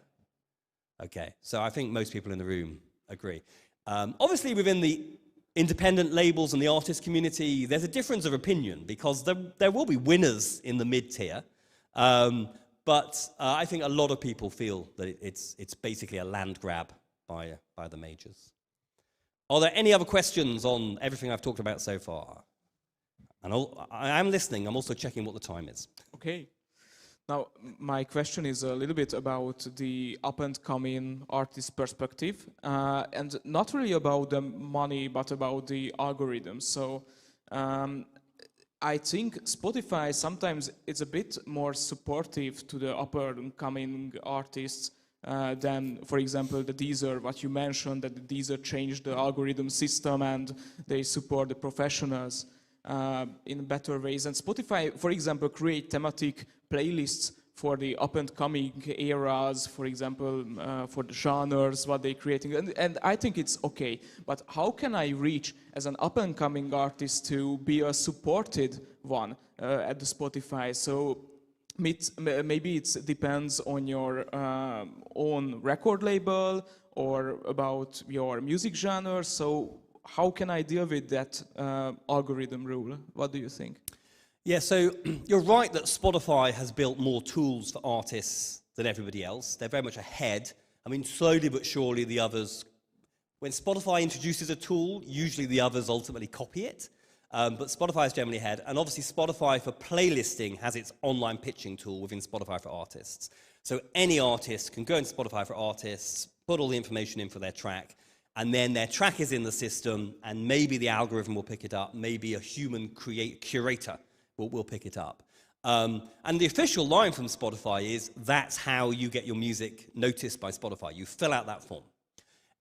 Okay, so I think most people in the room agree. Obviously, within the independent labels and the artist community, there's a difference of opinion because there will be winners in the mid-tier. But I think a lot of people feel that it's basically a land grab by the majors. Are there any other questions on everything I've talked about so far? And I am listening. I'm also checking what the time is. Okay. Now, my question is a little bit about the up-and-coming artist perspective, and not really about the money, but about the algorithms. So I think Spotify sometimes is a bit more supportive to the up-and-coming artists than, for example, the Deezer, what you mentioned, that the Deezer changed the algorithm system and they support the professionals in better ways. And Spotify, for example, create thematic playlists for the up-and-coming eras, for example, for the genres, what they're creating. And I think it's okay. But how can I reach, as an up-and-coming artist, to be a supported one at the Spotify? So maybe it depends on your own record label or about your music genre. So how can I deal with that algorithm rule? What do you think? Yeah, so you're right that Spotify has built more tools for artists than everybody else. They're very much ahead. I mean, slowly but surely the others When Spotify introduces a tool, usually the others ultimately copy it. But Spotify is generally ahead. And obviously Spotify for playlisting has its online pitching tool within Spotify for Artists. So any artist can go into Spotify for Artists, put all the information in for their track, and then their track is in the system, and maybe the algorithm will pick it up, maybe a human curator will pick it up. And the official line from Spotify is, that's how you get your music noticed by Spotify. You fill out that form.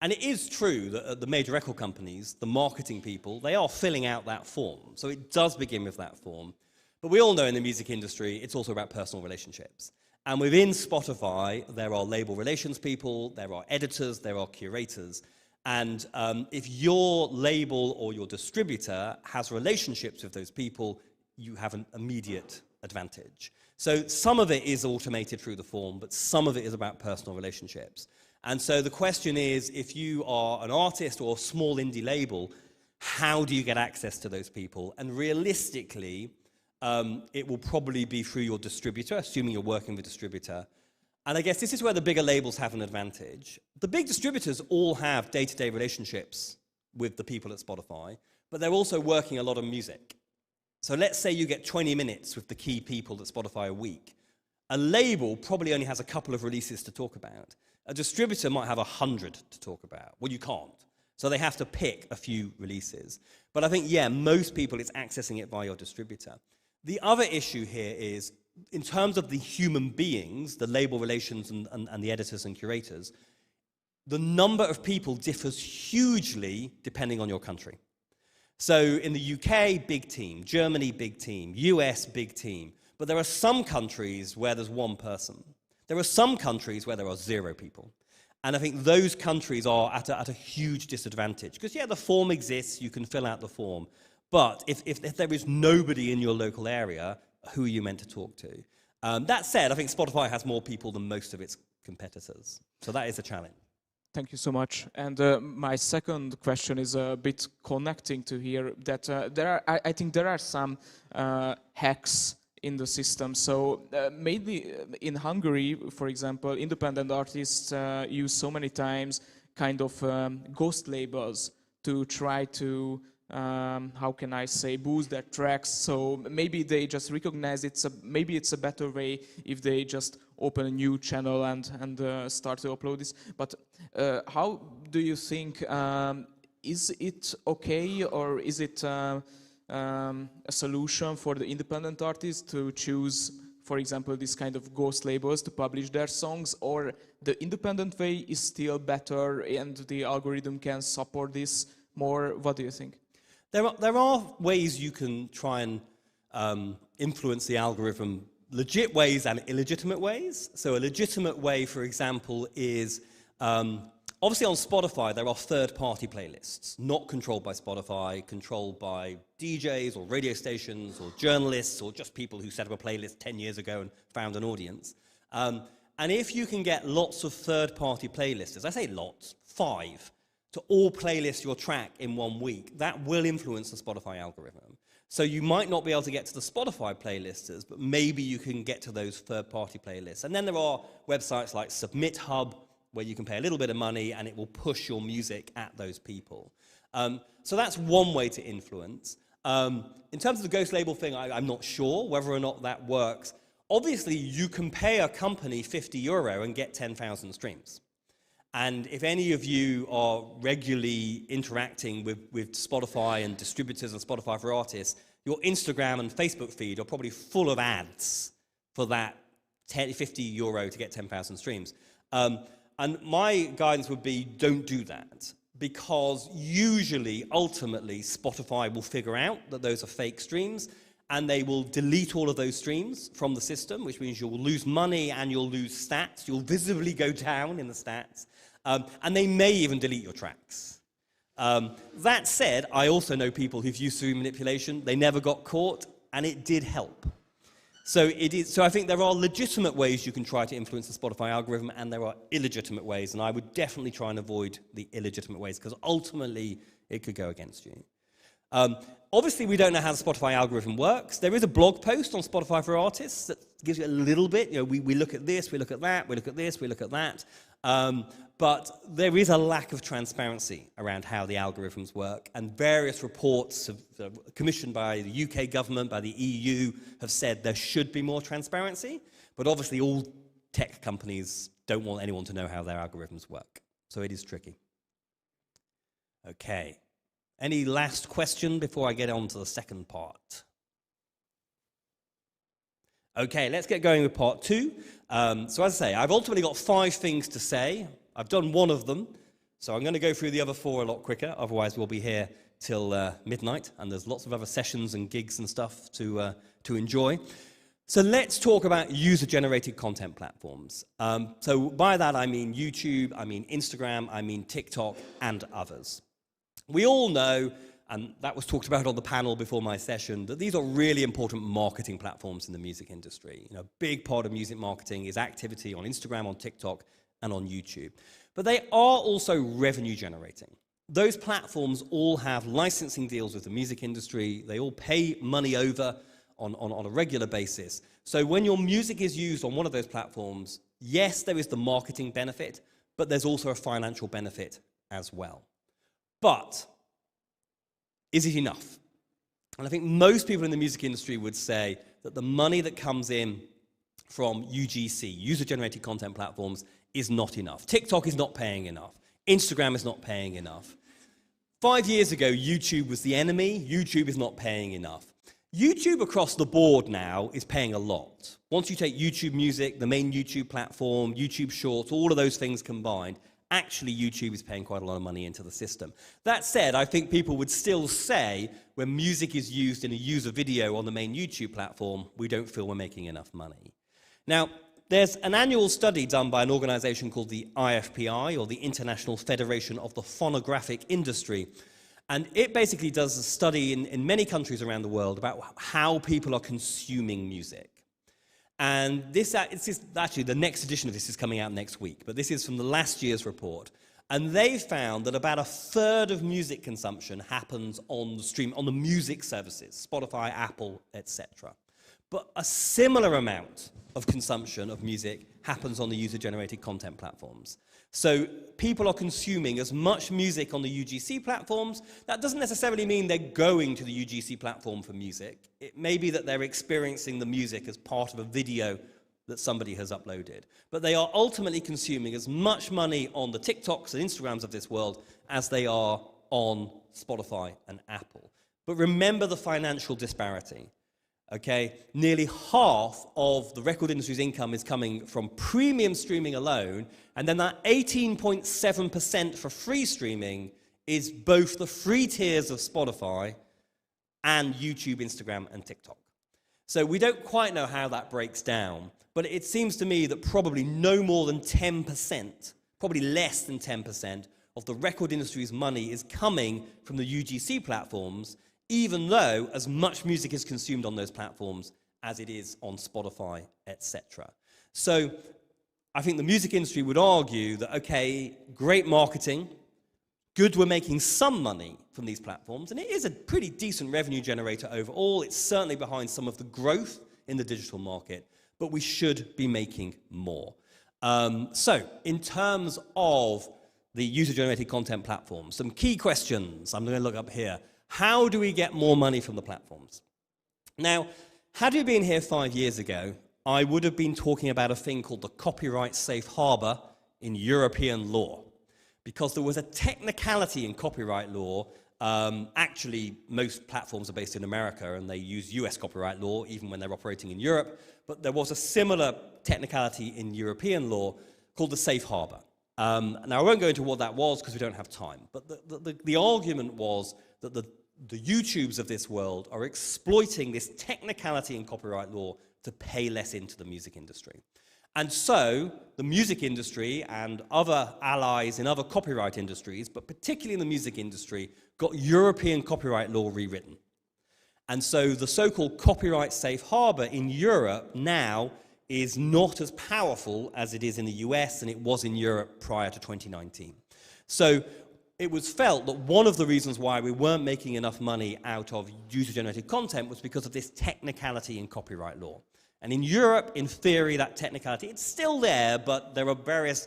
And it is true that at the major record companies, the marketing people, they are filling out that form. So it does begin with that form. But we all know in the music industry, it's also about personal relationships. And within Spotify, there are label relations people, there are editors, there are curators. And if your label or your distributor has relationships with those people, you have an immediate advantage. So some of it is automated through the form, but some of it is about personal relationships. And so the question is, if you are an artist or a small indie label, how do you get access to those people? And realistically, it will probably be through your distributor, assuming you're working with a distributor. And I guess this is where the bigger labels have an advantage. The big distributors all have day-to-day relationships with the people at Spotify, but they're also working a lot of music. So let's say you get 20 minutes with the key people at Spotify a week. A label probably only has a couple of releases to talk about. A distributor might have 100 to talk about. Well, you can't. So they have to pick a few releases. But I think, yeah, most people, it's accessing it via your distributor. The other issue here is, in terms of the human beings, the label relations and the editors and curators, the number of people differs hugely depending on your country. So in the UK, big team. Germany, big team. US, big team. But there are some countries where there's one person. There are some countries where there are 0 people. And I think those countries are at a huge disadvantage. Because, yeah, the form exists, you can fill out the form. But if there is nobody in your local area, who are you meant to talk to? That said, I think Spotify has more people than most of its competitors. So that is a challenge. Thank you so much. And my second question is a bit connecting to here, that I think there are some hacks in the system. So maybe in Hungary, for example, independent artists use so many times kind of ghost labels to try to, how can I say, boost their tracks. So maybe they just recognize maybe it's a better way if they just open a new channel and start to upload this. But how do you think, is it okay, or is it a solution for the independent artists to choose, for example, this kind of ghost labels to publish their songs, or the independent way is still better and the algorithm can support this more? What do you think? There are ways you can try and influence the algorithm, legit ways and illegitimate ways. So a legitimate way, for example, is obviously on Spotify there are third-party playlists, not controlled by Spotify, controlled by DJs or radio stations or journalists or just people who set up a playlist 10 years ago and found an audience. And if you can get lots of third-party playlisters, I say lots, 5, to all playlist your track in 1 week, that will influence the Spotify algorithm. So you might not be able to get to the Spotify playlisters, but maybe you can get to those third-party playlists. And then there are websites like Submit Hub, where you can pay a little bit of money and it will push your music at those people. So that's one way to influence. In terms of the ghost label thing, I'm not sure whether or not that works. Obviously, you can pay a company €50 and get 10,000 streams. And if any of you are regularly interacting with Spotify and distributors and Spotify for Artists, your Instagram and Facebook feed are probably full of ads for that €50 to get 10,000 streams. And my guidance would be, don't do that. Because usually, ultimately, Spotify will figure out that those are fake streams, and they will delete all of those streams from the system, which means you'll lose money and you'll lose stats. You'll visibly go down in the stats. And they may even delete your tracks. That said, I also know people who've used stream manipulation. They never got caught, and it did help. So I think there are legitimate ways you can try to influence the Spotify algorithm, and there are illegitimate ways, and I would definitely try and avoid the illegitimate ways, because ultimately it could go against you. Obviously, we don't know how the Spotify algorithm works. There is a blog post on Spotify for Artists that gives you a little bit. You know, we look at this, we look at that, we look at this, we look at that. But there is a lack of transparency around how the algorithms work, and various reports commissioned by the UK government, by the EU, have said there should be more transparency, but obviously all tech companies don't want anyone to know how their algorithms work. So it is tricky. Okay. Any last question before I get on to the second part? Okay, let's get going with part 2. So as I say, I've ultimately got 5 things to say. I've done one of them, so I'm going to go through the other 4 a lot quicker, otherwise we'll be here till midnight, and there's lots of other sessions and gigs and stuff to enjoy. So let's talk about user-generated content platforms. So by that I mean YouTube, I mean Instagram, I mean TikTok, and others. We all know, and that was talked about on the panel before my session, that these are really important marketing platforms in the music industry. You know, a big part of music marketing is activity on Instagram, on TikTok, and on YouTube. But they are also revenue generating. Those platforms all have licensing deals with the music industry. They all pay money over on a regular basis. So when your music is used on one of those platforms, yes, there is the marketing benefit, but there's also a financial benefit as well. But is it enough? And I think most people in the music industry would say that the money that comes in from UGC, user-generated content platforms, is not enough. TikTok is not paying enough. Instagram is not paying enough. 5 years ago, YouTube was the enemy. YouTube is not paying enough. YouTube across the board now is paying a lot. Once you take YouTube Music, the main YouTube platform, YouTube Shorts, all of those things combined, actually YouTube is paying quite a lot of money into the system. That said, I think people would still say when music is used in a user video on the main YouTube platform, we don't feel we're making enough money. Now, there's an annual study done by an organization called the IFPI, or the International Federation of the Phonographic Industry, and it basically does a study in many countries around the world about how people are consuming music. And this is actually, the next edition of this is coming out next week, but this is from the last year's report. And they found that about 1/3 of music consumption happens on the music services, Spotify, Apple, etc. But a similar amount of consumption of music happens on the user-generated content platforms. So people are consuming as much music on the UGC platforms. That doesn't necessarily mean they're going to the UGC platform for music. It may be that they're experiencing the music as part of a video that somebody has uploaded. But they are ultimately consuming as much money on the TikToks and Instagrams of this world as they are on Spotify and Apple. But remember the financial disparity. Okay, nearly half of the record industry's income is coming from premium streaming alone, and then that 18.7% for free streaming is both the free tiers of Spotify and YouTube, Instagram, and TikTok. So we don't quite know how that breaks down, but it seems to me that probably no more than 10%, probably less than 10% of the record industry's money is coming from the UGC platforms, even though as much music is consumed on those platforms as it is on Spotify, etc. So I think the music industry would argue that, okay, great marketing, good we're making some money from these platforms, and it is a pretty decent revenue generator overall. It's certainly behind some of the growth in the digital market, but we should be making more. So in terms of the user-generated content platforms, some key questions I'm going to look up here. How do we get more money from the platforms? Now, had we been here 5 years ago, I would have been talking about a thing called the copyright safe harbor in European law, because there was a technicality in copyright law. Actually, most platforms are based in America, and they use US copyright law, even when they're operating in Europe. But there was a similar technicality in European law called the safe harbor. Now, I won't go into what that was because we don't have time. But the argument was that the YouTubes of this world are exploiting this technicality in copyright law to pay less into the music industry. And so the music industry and other allies in other copyright industries, but particularly in the music industry, got European copyright law rewritten. And so the so-called copyright safe harbor in Europe now is not as powerful as it is in the US and it was in Europe prior to 2019. So it was felt that one of the reasons why we weren't making enough money out of user-generated content was because of this technicality in copyright law. And in Europe, in theory, that technicality, it's still there, but there are various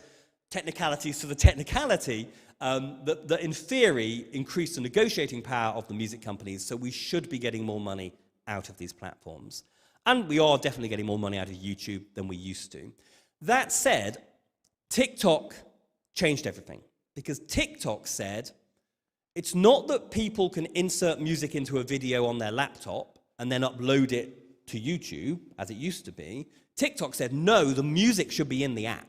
technicalities to the technicality, that in theory increase the negotiating power of the music companies, so we should be getting more money out of these platforms. And we are definitely getting more money out of YouTube than we used to. That said, TikTok changed everything, because TikTok said, it's not that people can insert music into a video on their laptop and then upload it to YouTube, as it used to be. TikTok said, no, the music should be in the app.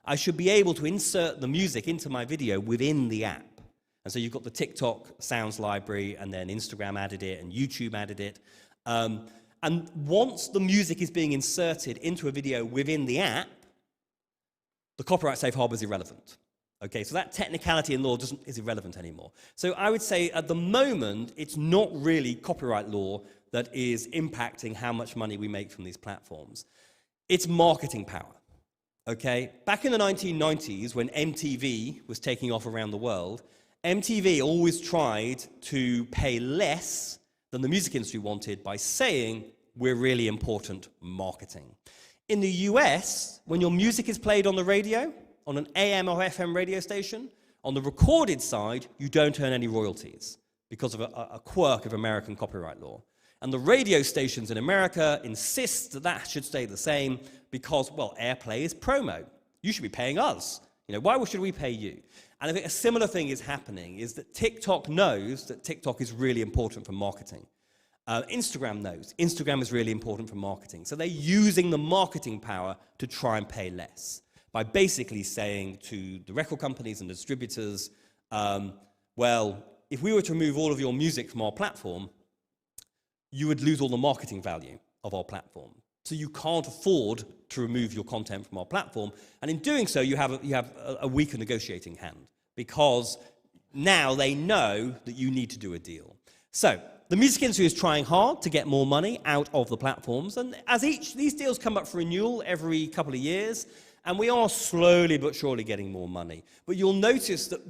I should be able to insert the music into my video within the app. And so you've got the TikTok sounds library, and then Instagram added it, and YouTube added it. And once the music is being inserted into a video within the app, the copyright safe harbor is irrelevant. Okay, so that technicality in law is irrelevant anymore. So I would say at the moment, it's not really copyright law that is impacting how much money we make from these platforms. It's marketing power. Okay, back in the 1990s, when MTV was taking off around the world, MTV always tried to pay less than the music industry wanted by saying, we're really important marketing. In the US, when your music is played on the radio, on an AM or FM radio station, on the recorded side, you don't earn any royalties because of a quirk of American copyright law. And the radio stations in America insist that that should stay the same because, well, airplay is promo. You should be paying us. You know, why should we pay you? And I think a similar thing is happening, is that TikTok knows that TikTok is really important for marketing. Instagram knows Instagram is really important for marketing. So they're using the marketing power to try and pay less by basically saying to the record companies and distributors, well, if we were to remove all of your music from our platform, you would lose all the marketing value of our platform. So you can't afford to remove your content from our platform. And in doing so, you have a weaker negotiating hand, because now they know that you need to do a deal. So the music industry is trying hard to get more money out of the platforms. And as these deals come up for renewal every couple of years, and we are slowly but surely getting more money. But you'll notice that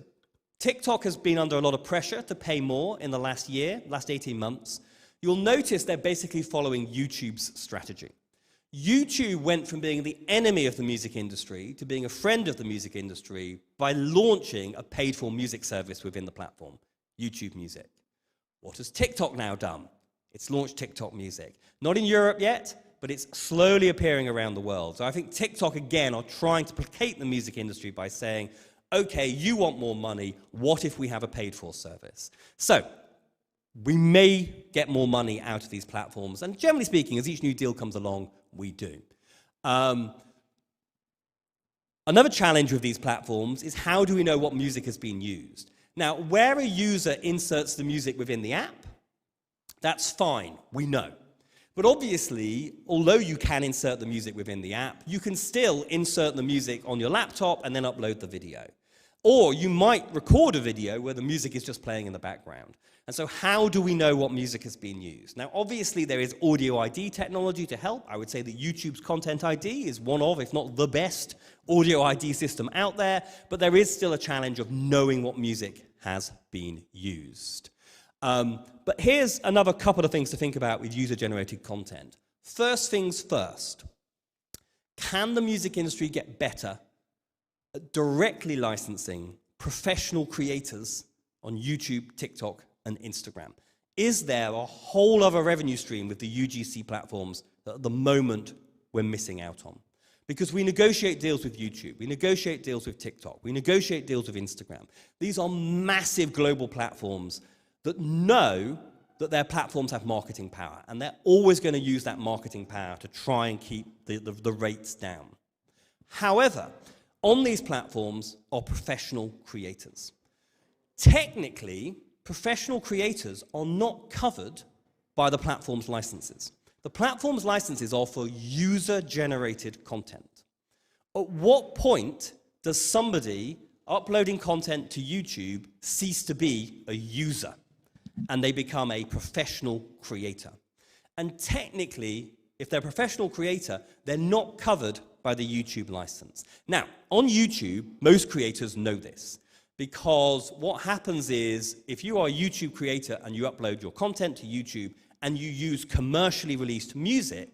TikTok has been under a lot of pressure to pay more in the last 18 months. You'll notice they're basically following YouTube's strategy. YouTube went from being the enemy of the music industry to being a friend of the music industry by launching a paid-for music service within the platform, YouTube Music. What has TikTok now done? It's launched TikTok Music. Not in Europe yet, but it's slowly appearing around the world. So I think TikTok, again, are trying to placate the music industry by saying, okay, you want more money, what if we have a paid-for service? So we may get more money out of these platforms, and generally speaking, as each new deal comes along, we do. Another challenge with these platforms is, how do we know what music has been used? Now, where a user inserts the music within the app, that's fine, we know. But obviously, although you can insert the music within the app, you can still insert the music on your laptop and then upload the video. Or you might record a video where the music is just playing in the background. And so how do we know what music has been used? Now, obviously, there is audio ID technology to help. I would say that YouTube's Content ID is one of, if not the best, audio ID system out there. But there is still a challenge of knowing what music has been used. But here's another couple of things to think about with user-generated content. First things first. Can the music industry get better at directly licensing professional creators on YouTube, TikTok, and Instagram? Is there a whole other revenue stream with the UGC platforms that at the moment we're missing out on? Because we negotiate deals with YouTube, we negotiate deals with TikTok, we negotiate deals with Instagram. These are massive global platforms that know that their platforms have marketing power, and they're always going to use that marketing power to try and keep the rates down. However, on these platforms are professional creators. Technically, professional creators are not covered by the platform's licenses. The platform's licenses are for user-generated content. At what point does somebody uploading content to YouTube cease to be a user and they become a professional creator? And technically, if they're a professional creator, they're not covered by the YouTube license. Now, on YouTube, most creators know this, because what happens is, if you are a YouTube creator and you upload your content to YouTube and you use commercially released music,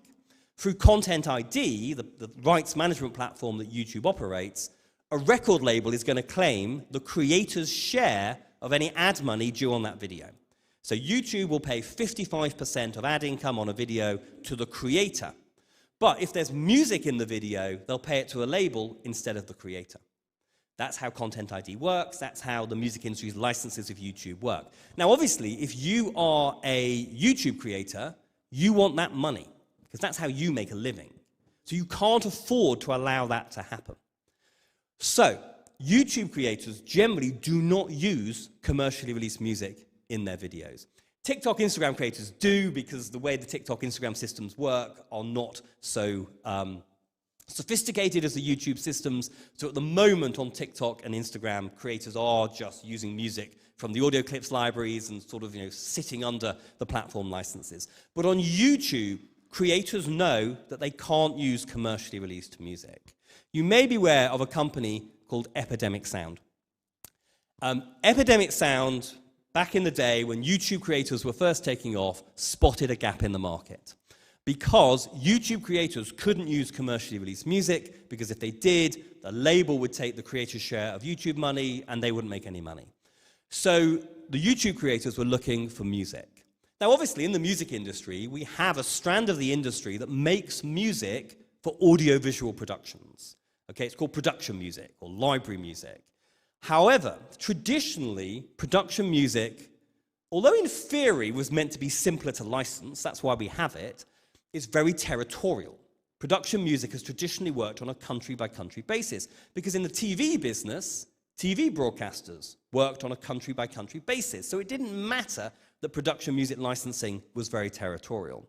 through Content ID, the rights management platform that YouTube operates, a record label is going to claim the creator's share of any ad money due on that video. So YouTube will pay 55% of ad income on a video to the creator. But if there's music in the video, they'll pay it to a label instead of the creator. That's how Content ID works. That's how the music industry's licenses of YouTube work. Now, obviously, if you are a YouTube creator, you want that money, because that's how you make a living. So you can't afford to allow that to happen. So YouTube creators generally do not use commercially released music in their videos. TikTok, Instagram creators do, because the way the TikTok, Instagram systems work are not so sophisticated as the YouTube systems. So at the moment on TikTok and Instagram, creators are just using music from the audio clips libraries and sort of, sitting under the platform licenses. But on YouTube, creators know that they can't use commercially released music. You may be aware of a company called Epidemic Sound. Epidemic Sound, back in the day when YouTube creators were first taking off, spotted a gap in the market. Because YouTube creators couldn't use commercially released music, because if they did, the label would take the creator's share of YouTube money and they wouldn't make any money. So the YouTube creators were looking for music. Now, obviously, in the music industry, we have a strand of the industry that makes music for audiovisual productions. Okay, it's called production music or library music. However, traditionally, production music, although in theory was meant to be simpler to license, that's why we have it, is very territorial. Production music has traditionally worked on a country-by-country basis, because in the TV business, TV broadcasters worked on a country-by-country basis. So it didn't matter that production music licensing was very territorial.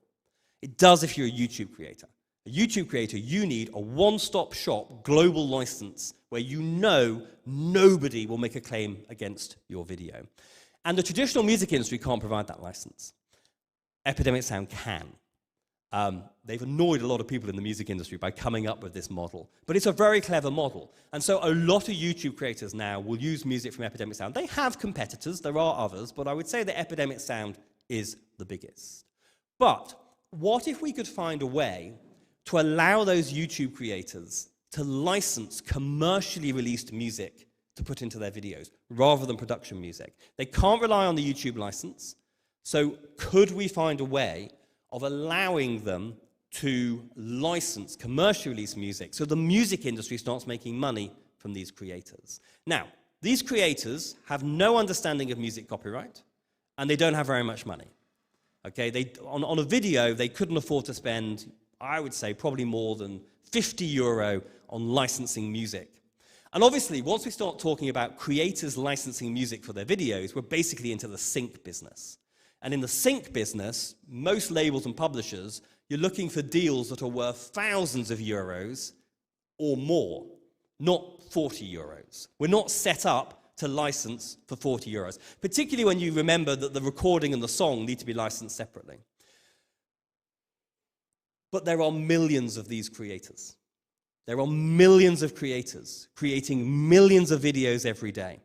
It does if you're a YouTube creator. A YouTube creator, you need a one-stop shop global license where you know nobody will make a claim against your video. And the traditional music industry can't provide that license. Epidemic Sound can. They've annoyed a lot of people in the music industry by coming up with this model. But it's a very clever model. And so a lot of YouTube creators now will use music from Epidemic Sound. They have competitors, there are others, but I would say that Epidemic Sound is the biggest. But what if we could find a way to allow those YouTube creators to license commercially released music to put into their videos, rather than production music? They can't rely on the YouTube license, so could we find a way of allowing them to license commercially released music so the music industry starts making money from these creators? Now, these creators have no understanding of music copyright, and they don't have very much money. Okay, on a video, they couldn't afford to spend, I would say, probably more than €50 on licensing music. And obviously, once we start talking about creators licensing music for their videos, we're basically into the sync business. And in the sync business, most labels and publishers, you're looking for deals that are worth thousands of euros or more, not 40 euros. We're not set up to license for 40 euros, particularly when you remember that the recording and the song need to be licensed separately. But there are millions of these creators. There are millions of creators creating millions of videos every day.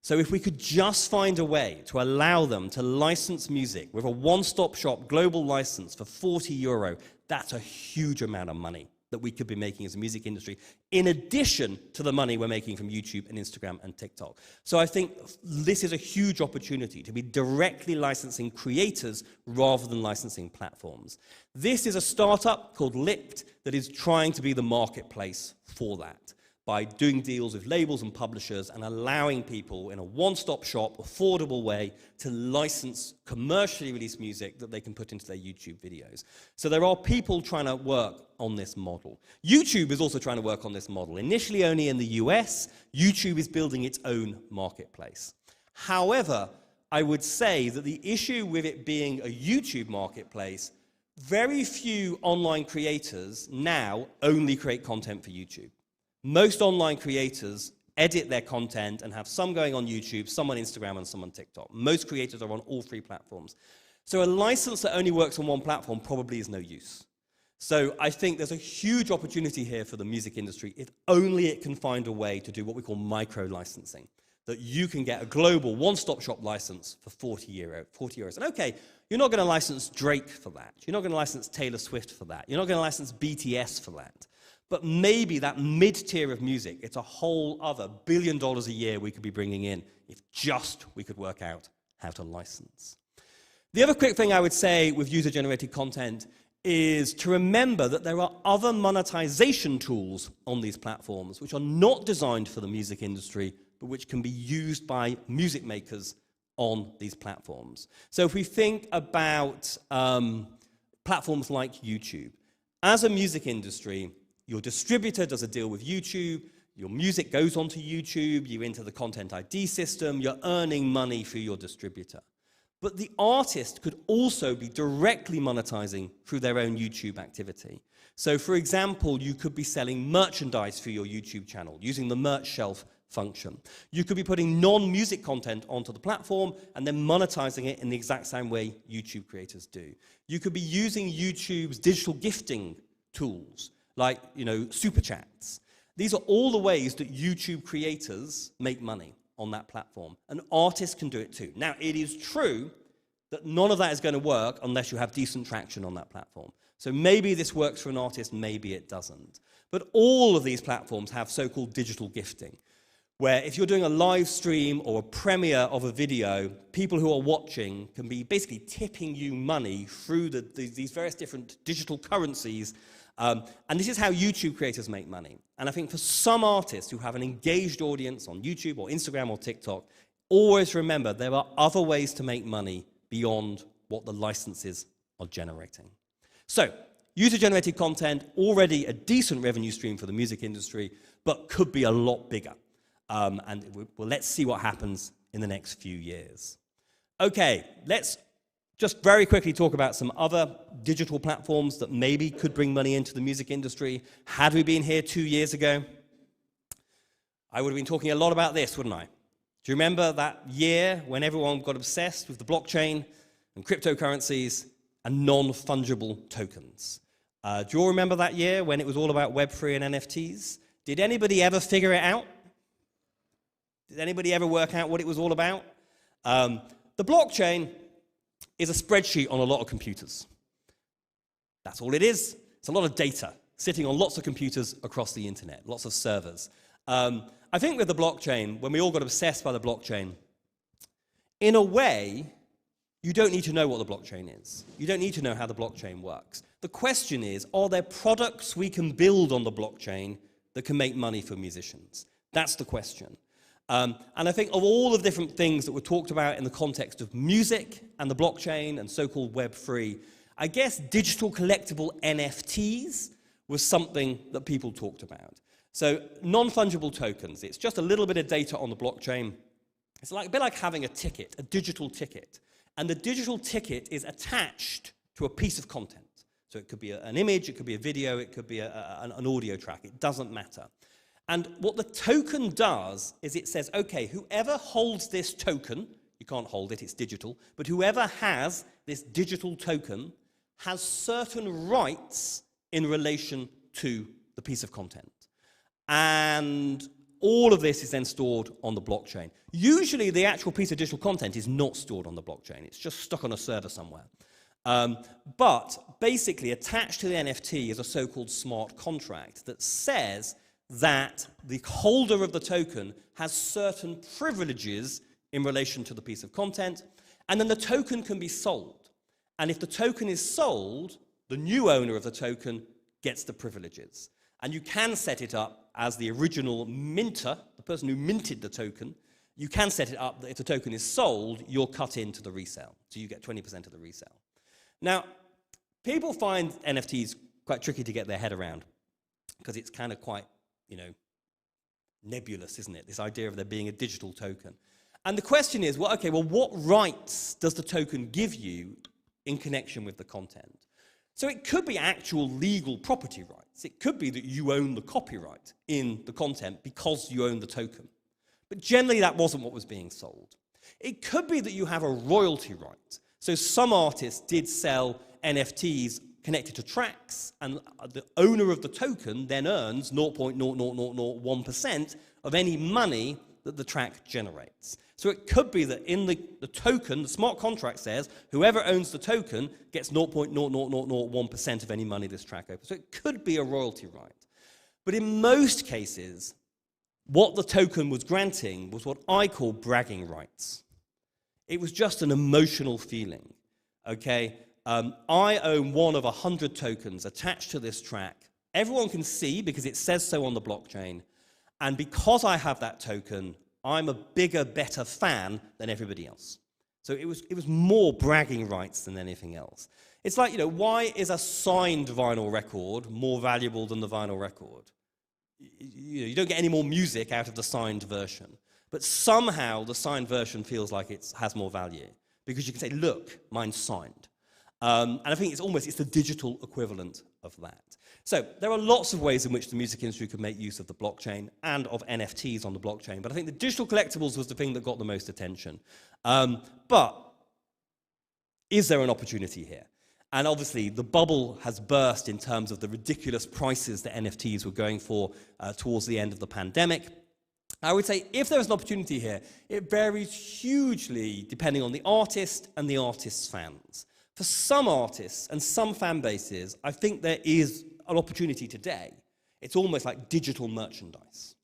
So if we could just find a way to allow them to license music with a one-stop shop global license for 40 euro, that's a huge amount of money that we could be making as a music industry, in addition to the money we're making from YouTube and Instagram and TikTok. So I think this is a huge opportunity to be directly licensing creators rather than licensing platforms. This is a startup called Lipped that is trying to be the marketplace for that, by doing deals with labels and publishers and allowing people in a one-stop shop, affordable way to license commercially released music that they can put into their YouTube videos. So there are people trying to work on this model. YouTube is also trying to work on this model. Initially only in the US, YouTube is building its own marketplace. However, I would say that the issue with it being a YouTube marketplace, very few online creators now only create content for YouTube. Most online creators edit their content and have some going on YouTube, some on Instagram, and some on TikTok. Most creators are on all three platforms. So a license that only works on one platform probably is no use. So I think there's a huge opportunity here for the music industry if only it can find a way to do what we call micro-licensing, that you can get a global one-stop shop license for 40 euros. And okay, you're not going to license Drake for that. You're not going to license Taylor Swift for that. You're not going to license BTS for that. But maybe that mid-tier of music, it's a whole other $1 billion a year we could be bringing in if just we could work out how to license. The other quick thing I would say with user-generated content is to remember that there are other monetization tools on these platforms which are not designed for the music industry, but which can be used by music makers on these platforms. So if we think about platforms like YouTube, as a music industry, your distributor does a deal with YouTube, your music goes onto YouTube, you enter the Content ID system, you're earning money through your distributor. But the artist could also be directly monetizing through their own YouTube activity. So for example, you could be selling merchandise through your YouTube channel using the merch shelf function. You could be putting non-music content onto the platform and then monetizing it in the exact same way YouTube creators do. You could be using YouTube's digital gifting tools, like, super chats. These are all the ways that YouTube creators make money on that platform. And artists can do it too. Now, it is true that none of that is going to work unless you have decent traction on that platform. So maybe this works for an artist, maybe it doesn't. But all of these platforms have so-called digital gifting, where if you're doing a live stream or a premiere of a video, people who are watching can be basically tipping you money through these various different digital currencies. And this is how YouTube creators make money. And I think for some artists who have an engaged audience on YouTube or Instagram or TikTok, always remember there are other ways to make money beyond what the licenses are generating. So, user-generated content, already a decent revenue stream for the music industry, but could be a lot bigger. And let's see what happens in the next few years. Okay, let's just very quickly talk about some other digital platforms that maybe could bring money into the music industry. Had we been here 2 years ago, I would have been talking a lot about this, wouldn't I? Do you remember that year when everyone got obsessed with the blockchain and cryptocurrencies and non-fungible tokens? Do you all remember that year when it was all about Web3 and NFTs? Did anybody ever figure it out? Did anybody ever work out what it was all about? The blockchain is a spreadsheet on a lot of computers. That's all it is. It's a lot of data sitting on lots of computers across the internet, lots of servers. I think with the blockchain, when we all got obsessed by the blockchain, in a way, you don't need to know what the blockchain is. You don't need to know how the blockchain works. The question is, are there products we can build on the blockchain that can make money for musicians? That's the question. And I think of all the different things that were talked about in the context of music and the blockchain and so-called Web3, I guess digital collectible NFTs was something that people talked about. So non-fungible tokens, it's just a little bit of data on the blockchain. It's a bit like having a ticket, a digital ticket. And the digital ticket is attached to a piece of content. So it could be an image, it could be a video, it could be an audio track. It doesn't matter. And what the token does is it says, okay, whoever holds this token, you can't hold it, it's digital, but whoever has this digital token has certain rights in relation to the piece of content. And all of this is then stored on the blockchain. Usually the actual piece of digital content is not stored on the blockchain. It's just stuck on a server somewhere. But basically attached to the NFT is a so-called smart contract that says that the holder of the token has certain privileges in relation to the piece of content, and then the token can be sold. And if the token is sold, the new owner of the token gets the privileges. And you can set it up as the original minter, the person who minted the token. You can set it up that if the token is sold, you're cut into the resale. So you get 20% of the resale. Now, people find NFTs quite tricky to get their head around because it's kind of quite, nebulous, isn't it? This idea of there being a digital token. And the question is, well, what rights does the token give you in connection with the content? So it could be actual legal property rights. It could be that you own the copyright in the content because you own the token. But generally, that wasn't what was being sold. It could be that you have a royalty right. So some artists did sell NFTs connected to tracks, and the owner of the token then earns 0.00001% of any money that the track generates. So it could be that in the token, the smart contract says, whoever owns the token gets 0.0001% of any money this track opens. So it could be a royalty right. But in most cases, what the token was granting was what I call bragging rights. It was just an emotional feeling, okay? I own one of 100 tokens attached to this track. Everyone can see because it says so on the blockchain. And because I have that token, I'm a bigger, better fan than everybody else. So it was more bragging rights than anything else. It's like, why is a signed vinyl record more valuable than the vinyl record? You don't get any more music out of the signed version. But somehow the signed version feels like it has more value because you can say, look, mine's signed. And I think it's the digital equivalent of that. So there are lots of ways in which the music industry could make use of the blockchain and of NFTs on the blockchain. But I think the digital collectibles was the thing that got the most attention. But is there an opportunity here? And obviously, the bubble has burst in terms of the ridiculous prices that NFTs were going for towards the end of the pandemic. I would say if there is an opportunity here, it varies hugely depending on the artist and the artist's fans. For some artists and some fan bases, I think there is an opportunity today. It's almost like digital merchandise.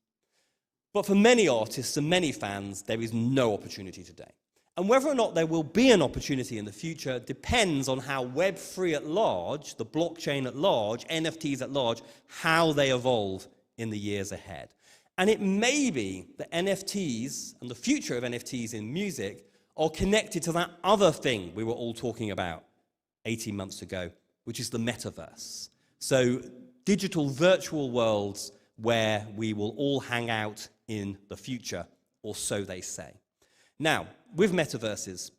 But for many artists and many fans, there is no opportunity today. And whether or not there will be an opportunity in the future depends on how Web3 at large, the blockchain at large, NFTs at large, how they evolve in the years ahead. And it may be that NFTs and the future of NFTs in music are connected to that other thing we were all talking about 18 months ago, which is the metaverse. So digital virtual worlds where we will all hang out in the future, or so they say. Now, with metaverses,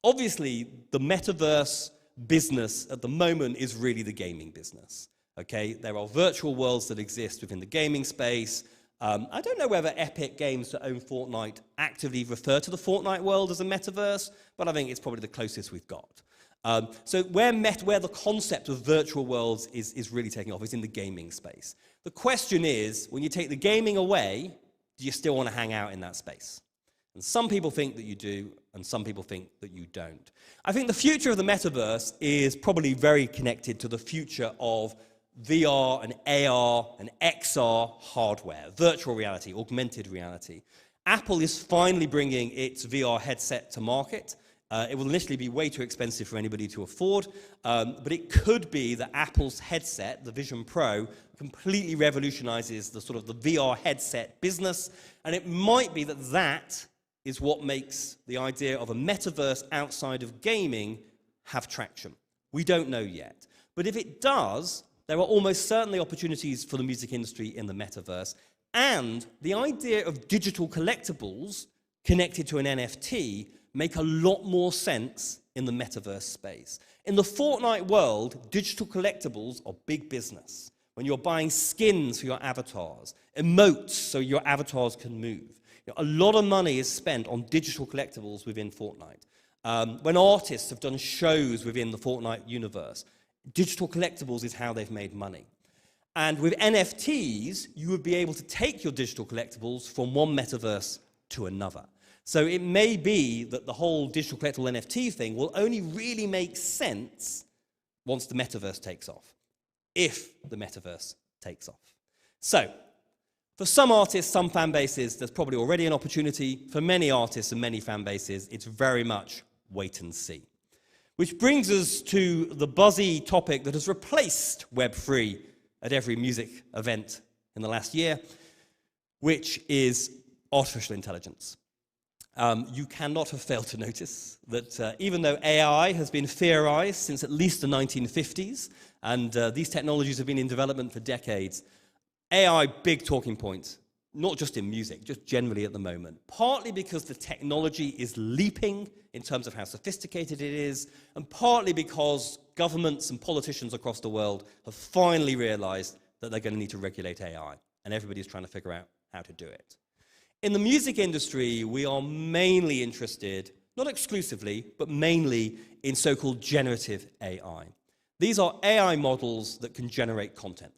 obviously the metaverse business at the moment is really the gaming business. Okay, there are virtual worlds that exist within the gaming space. I don't know whether Epic Games that own Fortnite actively refer to the Fortnite world as a metaverse, but I think it's probably the closest we've got. So where the concept of virtual worlds is really taking off is in the gaming space. The question is, when you take the gaming away, do you still want to hang out in that space? And some people think that you do, and some people think that you don't. I think the future of the metaverse is probably very connected to the future of VR and AR and XR hardware, virtual reality, augmented reality. Apple is finally bringing its VR headset to market. It will initially be way too expensive for anybody to afford, but it could be that Apple's headset, the Vision Pro, completely revolutionizes the sort of the VR headset business, and it might be that that is what makes the idea of a metaverse outside of gaming have traction. We don't know yet. But if it does, there are almost certainly opportunities for the music industry in the metaverse, and the idea of digital collectibles connected to an NFT make a lot more sense in the metaverse space. In the Fortnite world, digital collectibles are big business. When you're buying skins for your avatars, emotes so your avatars can move. A lot of money is spent on digital collectibles within Fortnite. When artists have done shows within the Fortnite universe, digital collectibles is how they've made money. And with NFTs, you would be able to take your digital collectibles from one metaverse to another. So it may be that the whole digital collectible NFT thing will only really make sense once the metaverse takes off, if the metaverse takes off. So, for some artists, some fan bases, there's probably already an opportunity. For many artists and many fan bases, it's very much wait and see. Which brings us to the buzzy topic that has replaced Web3 at every music event in the last year, which is artificial intelligence. You cannot have failed to notice that even though AI has been theorized since at least the 1950s, and these technologies have been in development for decades, AI, big talking point, not just in music, just generally at the moment. Partly because the technology is leaping in terms of how sophisticated it is, and partly because governments and politicians across the world have finally realized that they're going to need to regulate AI, and everybody's trying to figure out how to do it. In the music industry, we are mainly interested, not exclusively, but mainly in so-called generative AI. These are AI models that can generate content,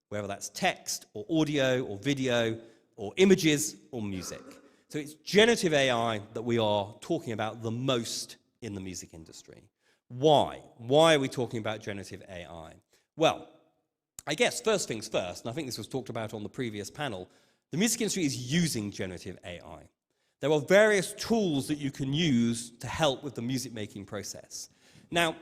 whether that's text or audio or video or images or music. So it's generative AI that we are talking about the most in the music industry. Why? Why are we talking about generative AI? Well, I guess first things first, and I think this was talked about on the previous panel, the music industry is using generative AI. There are various tools that you can use to help with the music making process. Now,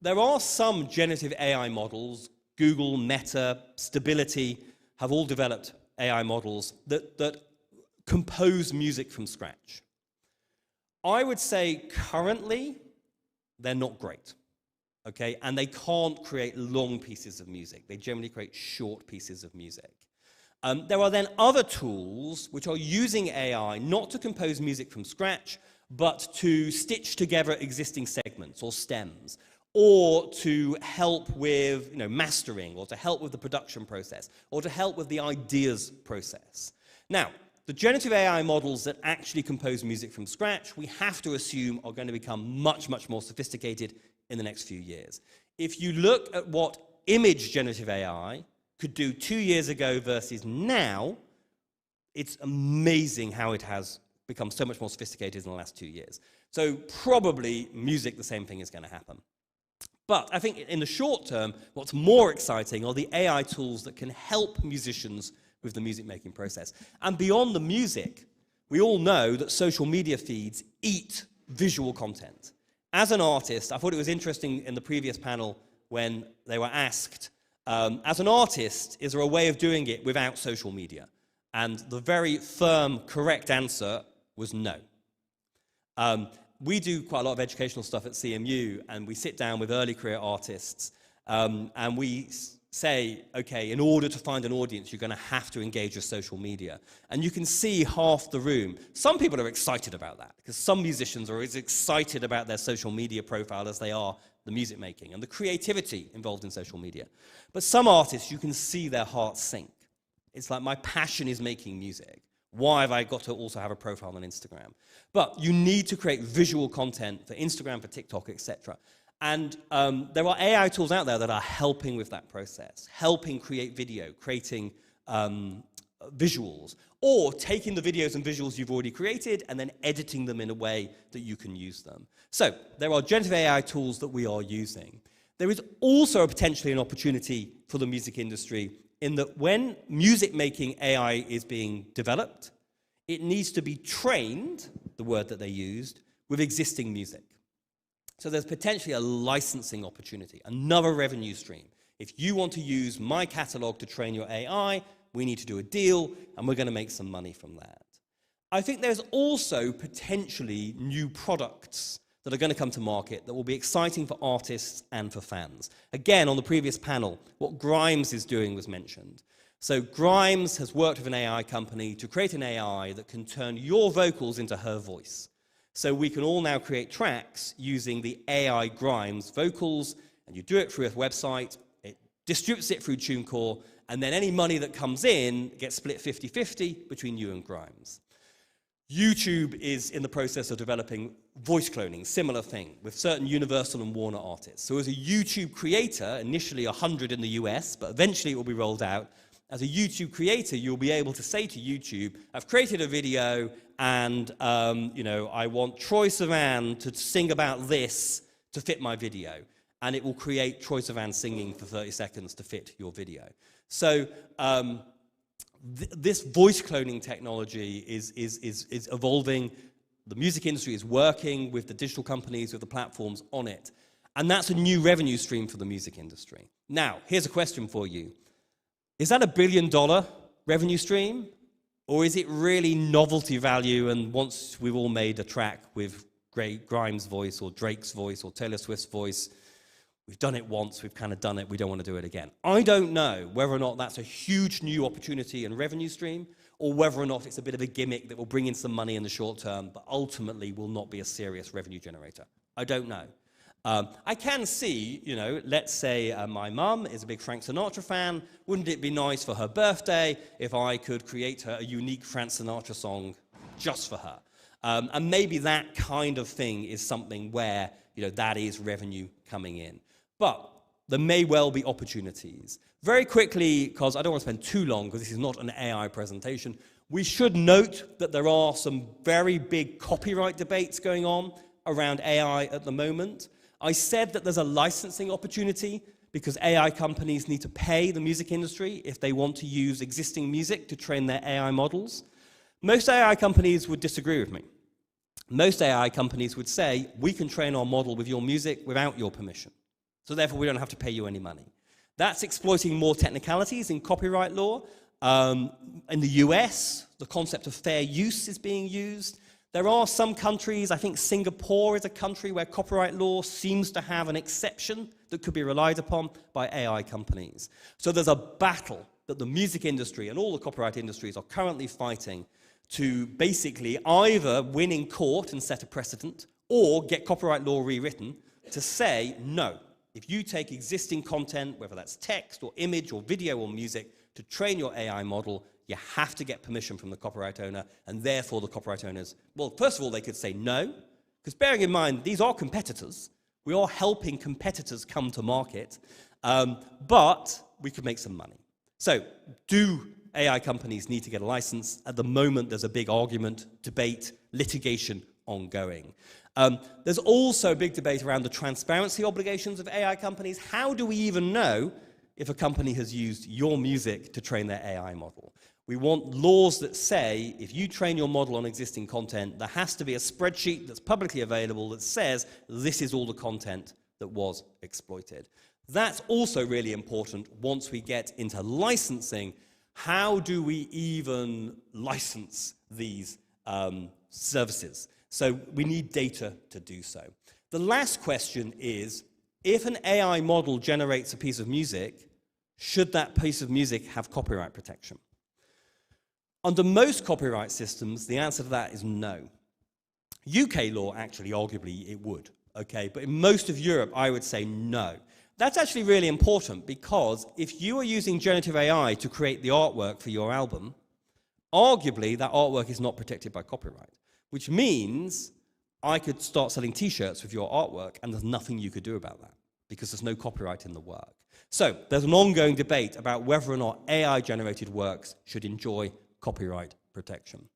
there are some generative AI models, Google, Meta, Stability, have all developed AI models that compose music from scratch. I would say currently, they're not great, okay? And they can't create long pieces of music. They generally create short pieces of music. There are then other tools which are using AI not to compose music from scratch, but to stitch together existing segments or stems, or to help with mastering, or to help with the production process, or to help with the ideas process. Now, the generative AI models that actually compose music from scratch, we have to assume are going to become much, much more sophisticated in the next few years. If you look at what image generative AI could do 2 years ago versus now, it's amazing how it has become so much more sophisticated in the last 2 years. So probably music, the same thing is going to happen. But I think in the short term, what's more exciting are the AI tools that can help musicians with the music making process. And beyond the music, we all know that social media feeds eat visual content. As an artist, I thought it was interesting in the previous panel when they were asked, as an artist, is there a way of doing it without social media? And the very firm, correct answer was no. We do quite a lot of educational stuff at CMU, and we sit down with early career artists, and we say, okay, in order to find an audience, you're going to have to engage with social media. And you can see half the room. Some people are excited about that, because some musicians are as excited about their social media profile as they are the music making and the creativity involved in social media. But some artists, you can see their hearts sink. It's like, my passion is making music. Why have I got to also have a profile on Instagram? But you need to create visual content for Instagram, for TikTok, etc. And there are AI tools out there that are helping with that process, helping create video, creating visuals, or taking the videos and visuals you've already created and then editing them in a way that you can use them. So there are generative AI tools that we are using. There is also potentially an opportunity for the music industry in that when music making AI is being developed, it needs to be trained, the word that they used, with existing music. So there's potentially a licensing opportunity, another revenue stream. If you want to use my catalog to train your AI, we need to do a deal, and we're going to make some money from that. I think there's also potentially new products that are going to come to market that will be exciting for artists and for fans. Again, on the previous panel, what Grimes is doing was mentioned. So Grimes has worked with an AI company to create an AI that can turn your vocals into her voice. So we can all now create tracks using the AI Grimes vocals, and you do it through a website, it distributes it through TuneCore, and then any money that comes in gets split 50-50 between you and Grimes. YouTube is in the process of developing voice cloning, similar thing, with certain Universal and Warner artists. So as a YouTube creator, initially 100 in the US, but eventually it will be rolled out, as a YouTube creator, you'll be able to say to YouTube, I've created a video, and I want Troye Sivan to sing about this to fit my video. And it will create Troye Sivan singing for 30 seconds to fit your video. So this voice cloning technology is evolving. The music industry is working with the digital companies, with the platforms on it. And that's a new revenue stream for the music industry. Now, here's a question for you. Is that $1 billion revenue stream? Or is it really novelty value, and once we've all made a track with Grimes' voice or Drake's voice or Taylor Swift's voice, we've done it once, we've kind of done it, we don't want to do it again. I don't know whether or not that's a huge new opportunity and revenue stream, or whether or not it's a bit of a gimmick that will bring in some money in the short term, but ultimately will not be a serious revenue generator. I don't know. I can see, let's say my mum is a big Frank Sinatra fan. Wouldn't it be nice for her birthday if I could create her a unique Frank Sinatra song just for her? And maybe that kind of thing is something where, that is revenue coming in. But there may well be opportunities. Very quickly, because I don't want to spend too long, because this is not an AI presentation, we should note that there are some very big copyright debates going on around AI at the moment. I said that there's a licensing opportunity because AI companies need to pay the music industry if they want to use existing music to train their AI models. Most AI companies would disagree with me. Most AI companies would say, we can train our model with your music without your permission. So therefore, we don't have to pay you any money. That's exploiting more technicalities in copyright law. In the US, the concept of fair use is being used. There are some countries, I think Singapore is a country where copyright law seems to have an exception that could be relied upon by AI companies. So there's a battle that the music industry and all the copyright industries are currently fighting to basically either win in court and set a precedent or get copyright law rewritten to say, no, if you take existing content, whether that's text or image or video or music, to train your AI model, you have to get permission from the copyright owner, and therefore the copyright owners, well, first of all, they could say no, because bearing in mind, these are competitors. We are helping competitors come to market, but we could make some money. So do AI companies need to get a license? At the moment, there's a big argument, debate, litigation ongoing. There's also a big debate around the transparency obligations of AI companies. How do we even know if a company has used your music to train their AI model? We want laws that say, if you train your model on existing content, there has to be a spreadsheet that's publicly available that says, this is all the content that was exploited. That's also really important once we get into licensing. How do we even license these services? So we need data to do so. The last question is, if an AI model generates a piece of music, should that piece of music have copyright protection? Under most copyright systems, the answer to that is no. UK law, actually, arguably, it would, okay? But in most of Europe, I would say no. That's actually really important because if you are using generative AI to create the artwork for your album, arguably, that artwork is not protected by copyright, which means I could start selling T-shirts with your artwork and there's nothing you could do about that because there's no copyright in the work. So there's an ongoing debate about whether or not AI-generated works should enjoy copyright protection.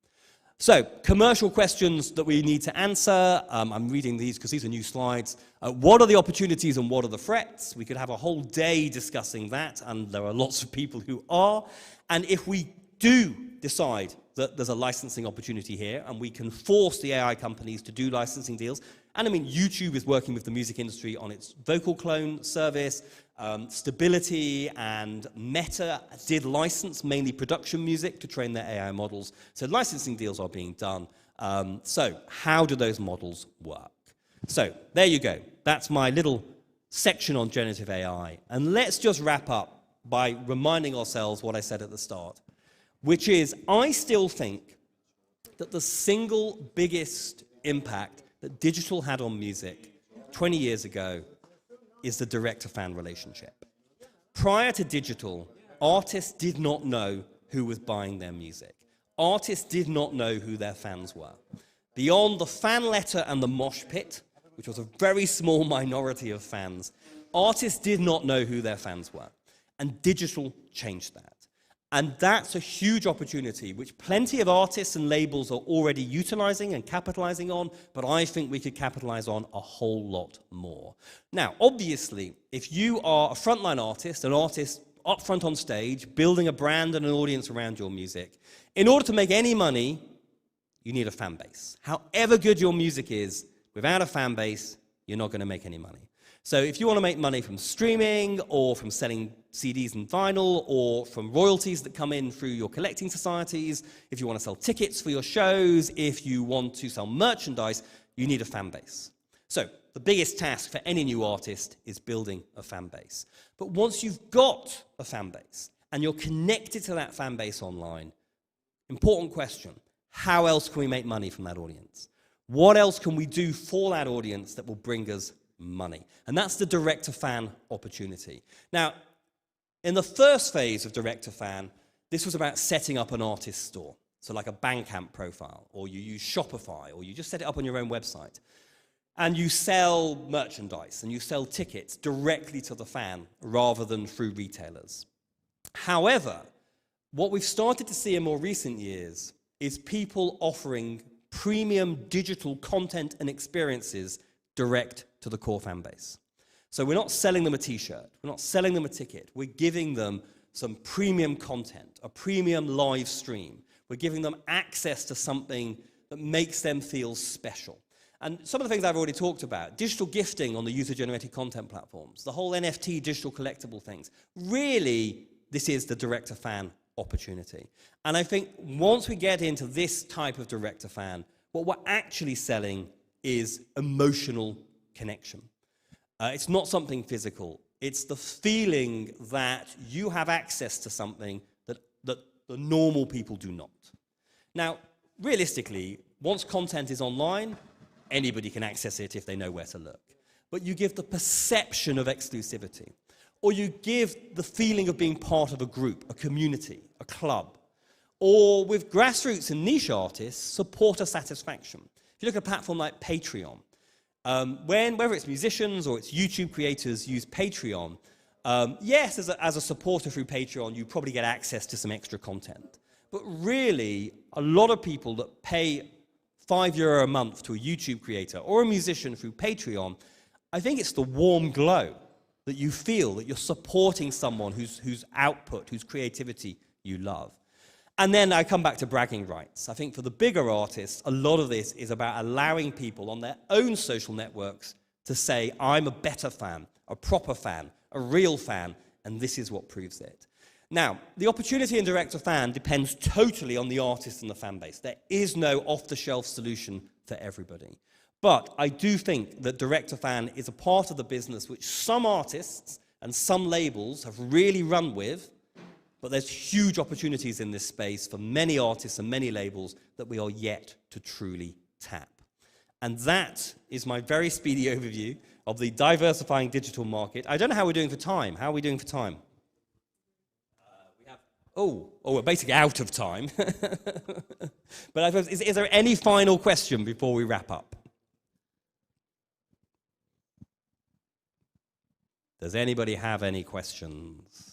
So, commercial questions that we need to answer. I'm reading these because these are new slides. What are the opportunities and what are the threats? We could have a whole day discussing that, and there are lots of people who are. And if we do decide that there's a licensing opportunity here, and we can force the AI companies to do licensing deals, and I mean, YouTube is working with the music industry on its vocal clone service. Stability and Meta did license mainly production music to train their AI models. So licensing deals are being done. So how do those models work? So there you go. That's my little section on generative AI. And let's just wrap up by reminding ourselves what I said at the start, which is I still think that the single biggest impact that digital had on music 20 years ago is the direct-to-fan relationship. Prior to digital, artists did not know who was buying their music. Artists did not know who their fans were. Beyond the fan letter and the mosh pit, which was a very small minority of fans, artists did not know who their fans were. And digital changed that. And that's a huge opportunity, which plenty of artists and labels are already utilizing and capitalizing on, but I think we could capitalize on a whole lot more. Now, obviously, if you are a frontline artist, an artist up front on stage, building a brand and an audience around your music, in order to make any money, you need a fan base. However good your music is, without a fan base, you're not going to make any money. So if you want to make money from streaming or from selling CDs and vinyl or from royalties that come in through your collecting societies, if you want to sell tickets for your shows, if you want to sell merchandise, you need a fan base. So the biggest task for any new artist is building a fan base. But once you've got a fan base and you're connected to that fan base online, important question, how else can we make money from that audience? What else can we do for that audience that will bring us money? And that's the direct-to-fan opportunity. Now, in the first phase of direct-to-fan, this was about setting up an artist store. So like a Bandcamp profile, or you use Shopify, or you just set it up on your own website. And you sell merchandise, and you sell tickets directly to the fan, rather than through retailers. However, what we've started to see in more recent years is people offering premium digital content and experiences direct to the core fan base. So we're not selling them a t-shirt, we're not selling them a ticket, we're giving them some premium content, a premium live stream. We're giving them access to something that makes them feel special. And some of the things I've already talked about, digital gifting on the user-generated content platforms, the whole NFT digital collectible things, really, this is the direct-to-fan opportunity. And I think once we get into this type of direct-to-fan, what we're actually selling is emotional connection. It's not something physical. It's the feeling that you have access to something that the normal people do not. Now, realistically, once content is online, anybody can access it if they know where to look. But you give the perception of exclusivity, or you give the feeling of being part of a group, a community, a club, or with grassroots and niche artists, supporter satisfaction. If you look at a platform like Patreon, whether it's musicians or it's YouTube creators use Patreon, yes, as a supporter through Patreon, you probably get access to some extra content. But really, a lot of people that pay €5 a month to a YouTube creator or a musician through Patreon, I think it's the warm glow that you feel that you're supporting someone whose output, whose creativity you love. And then I come back to bragging rights. I think for the bigger artists, a lot of this is about allowing people on their own social networks to say, I'm a better fan, a proper fan, a real fan, and this is what proves it. Now, the opportunity in direct-to-fan depends totally on the artist and the fan base. There is no off-the-shelf solution for everybody. But I do think that direct-to-fan is a part of the business which some artists and some labels have really run with, but there's huge opportunities in this space for many artists and many labels that we are yet to truly tap. And that is my very speedy overview of the diversifying digital market. I don't know how we're doing for time. How are we doing for time? We're basically out of time. But I suppose, is there any final question before we wrap up? Does anybody have any questions?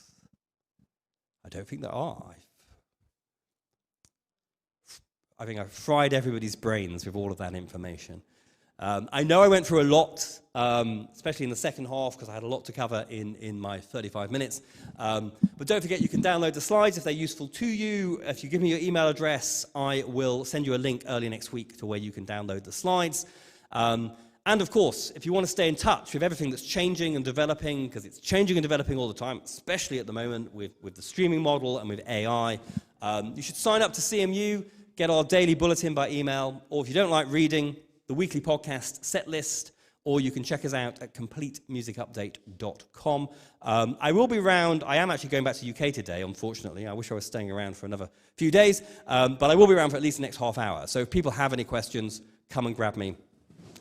I don't think there are. I think I've fried everybody's brains with all of that information. I know I went through a lot, especially in the second half, because I had a lot to cover in my 35 minutes. But don't forget, you can download the slides if they're useful to you. If you give me your email address, I will send you a link early next week to where you can download the slides. And of course, if you want to stay in touch with everything that's changing and developing, because it's changing and developing all the time, especially at the moment with the streaming model and with AI, you should sign up to CMU, get our daily bulletin by email, or if you don't like reading, the weekly podcast set list, or you can check us out at completemusicupdate.com. I will be around. I am actually going back to UK today, unfortunately. I wish I was staying around for another few days, but I will be around for at least the next half hour. So if people have any questions, come and grab me,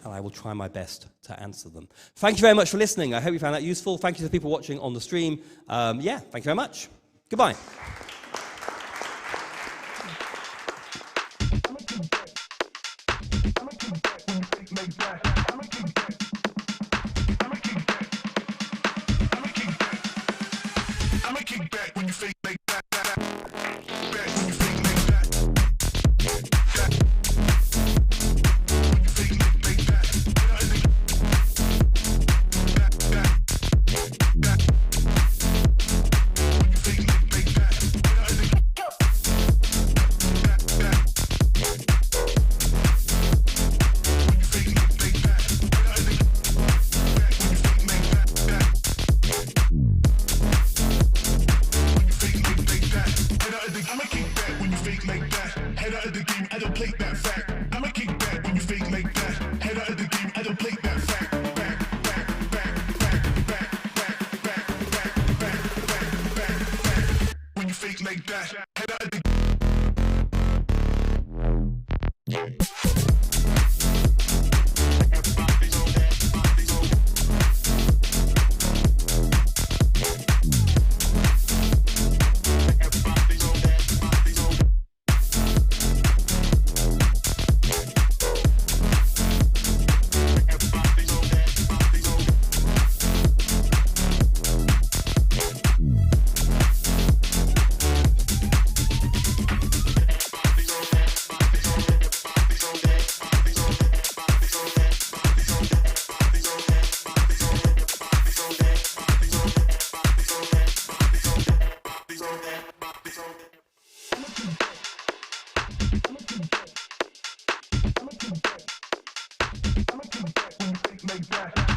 and I will try my best to answer them. Thank you very much for listening. I hope you found that useful. Thank you to the people watching on the stream. Thank you very much. Goodbye. make that.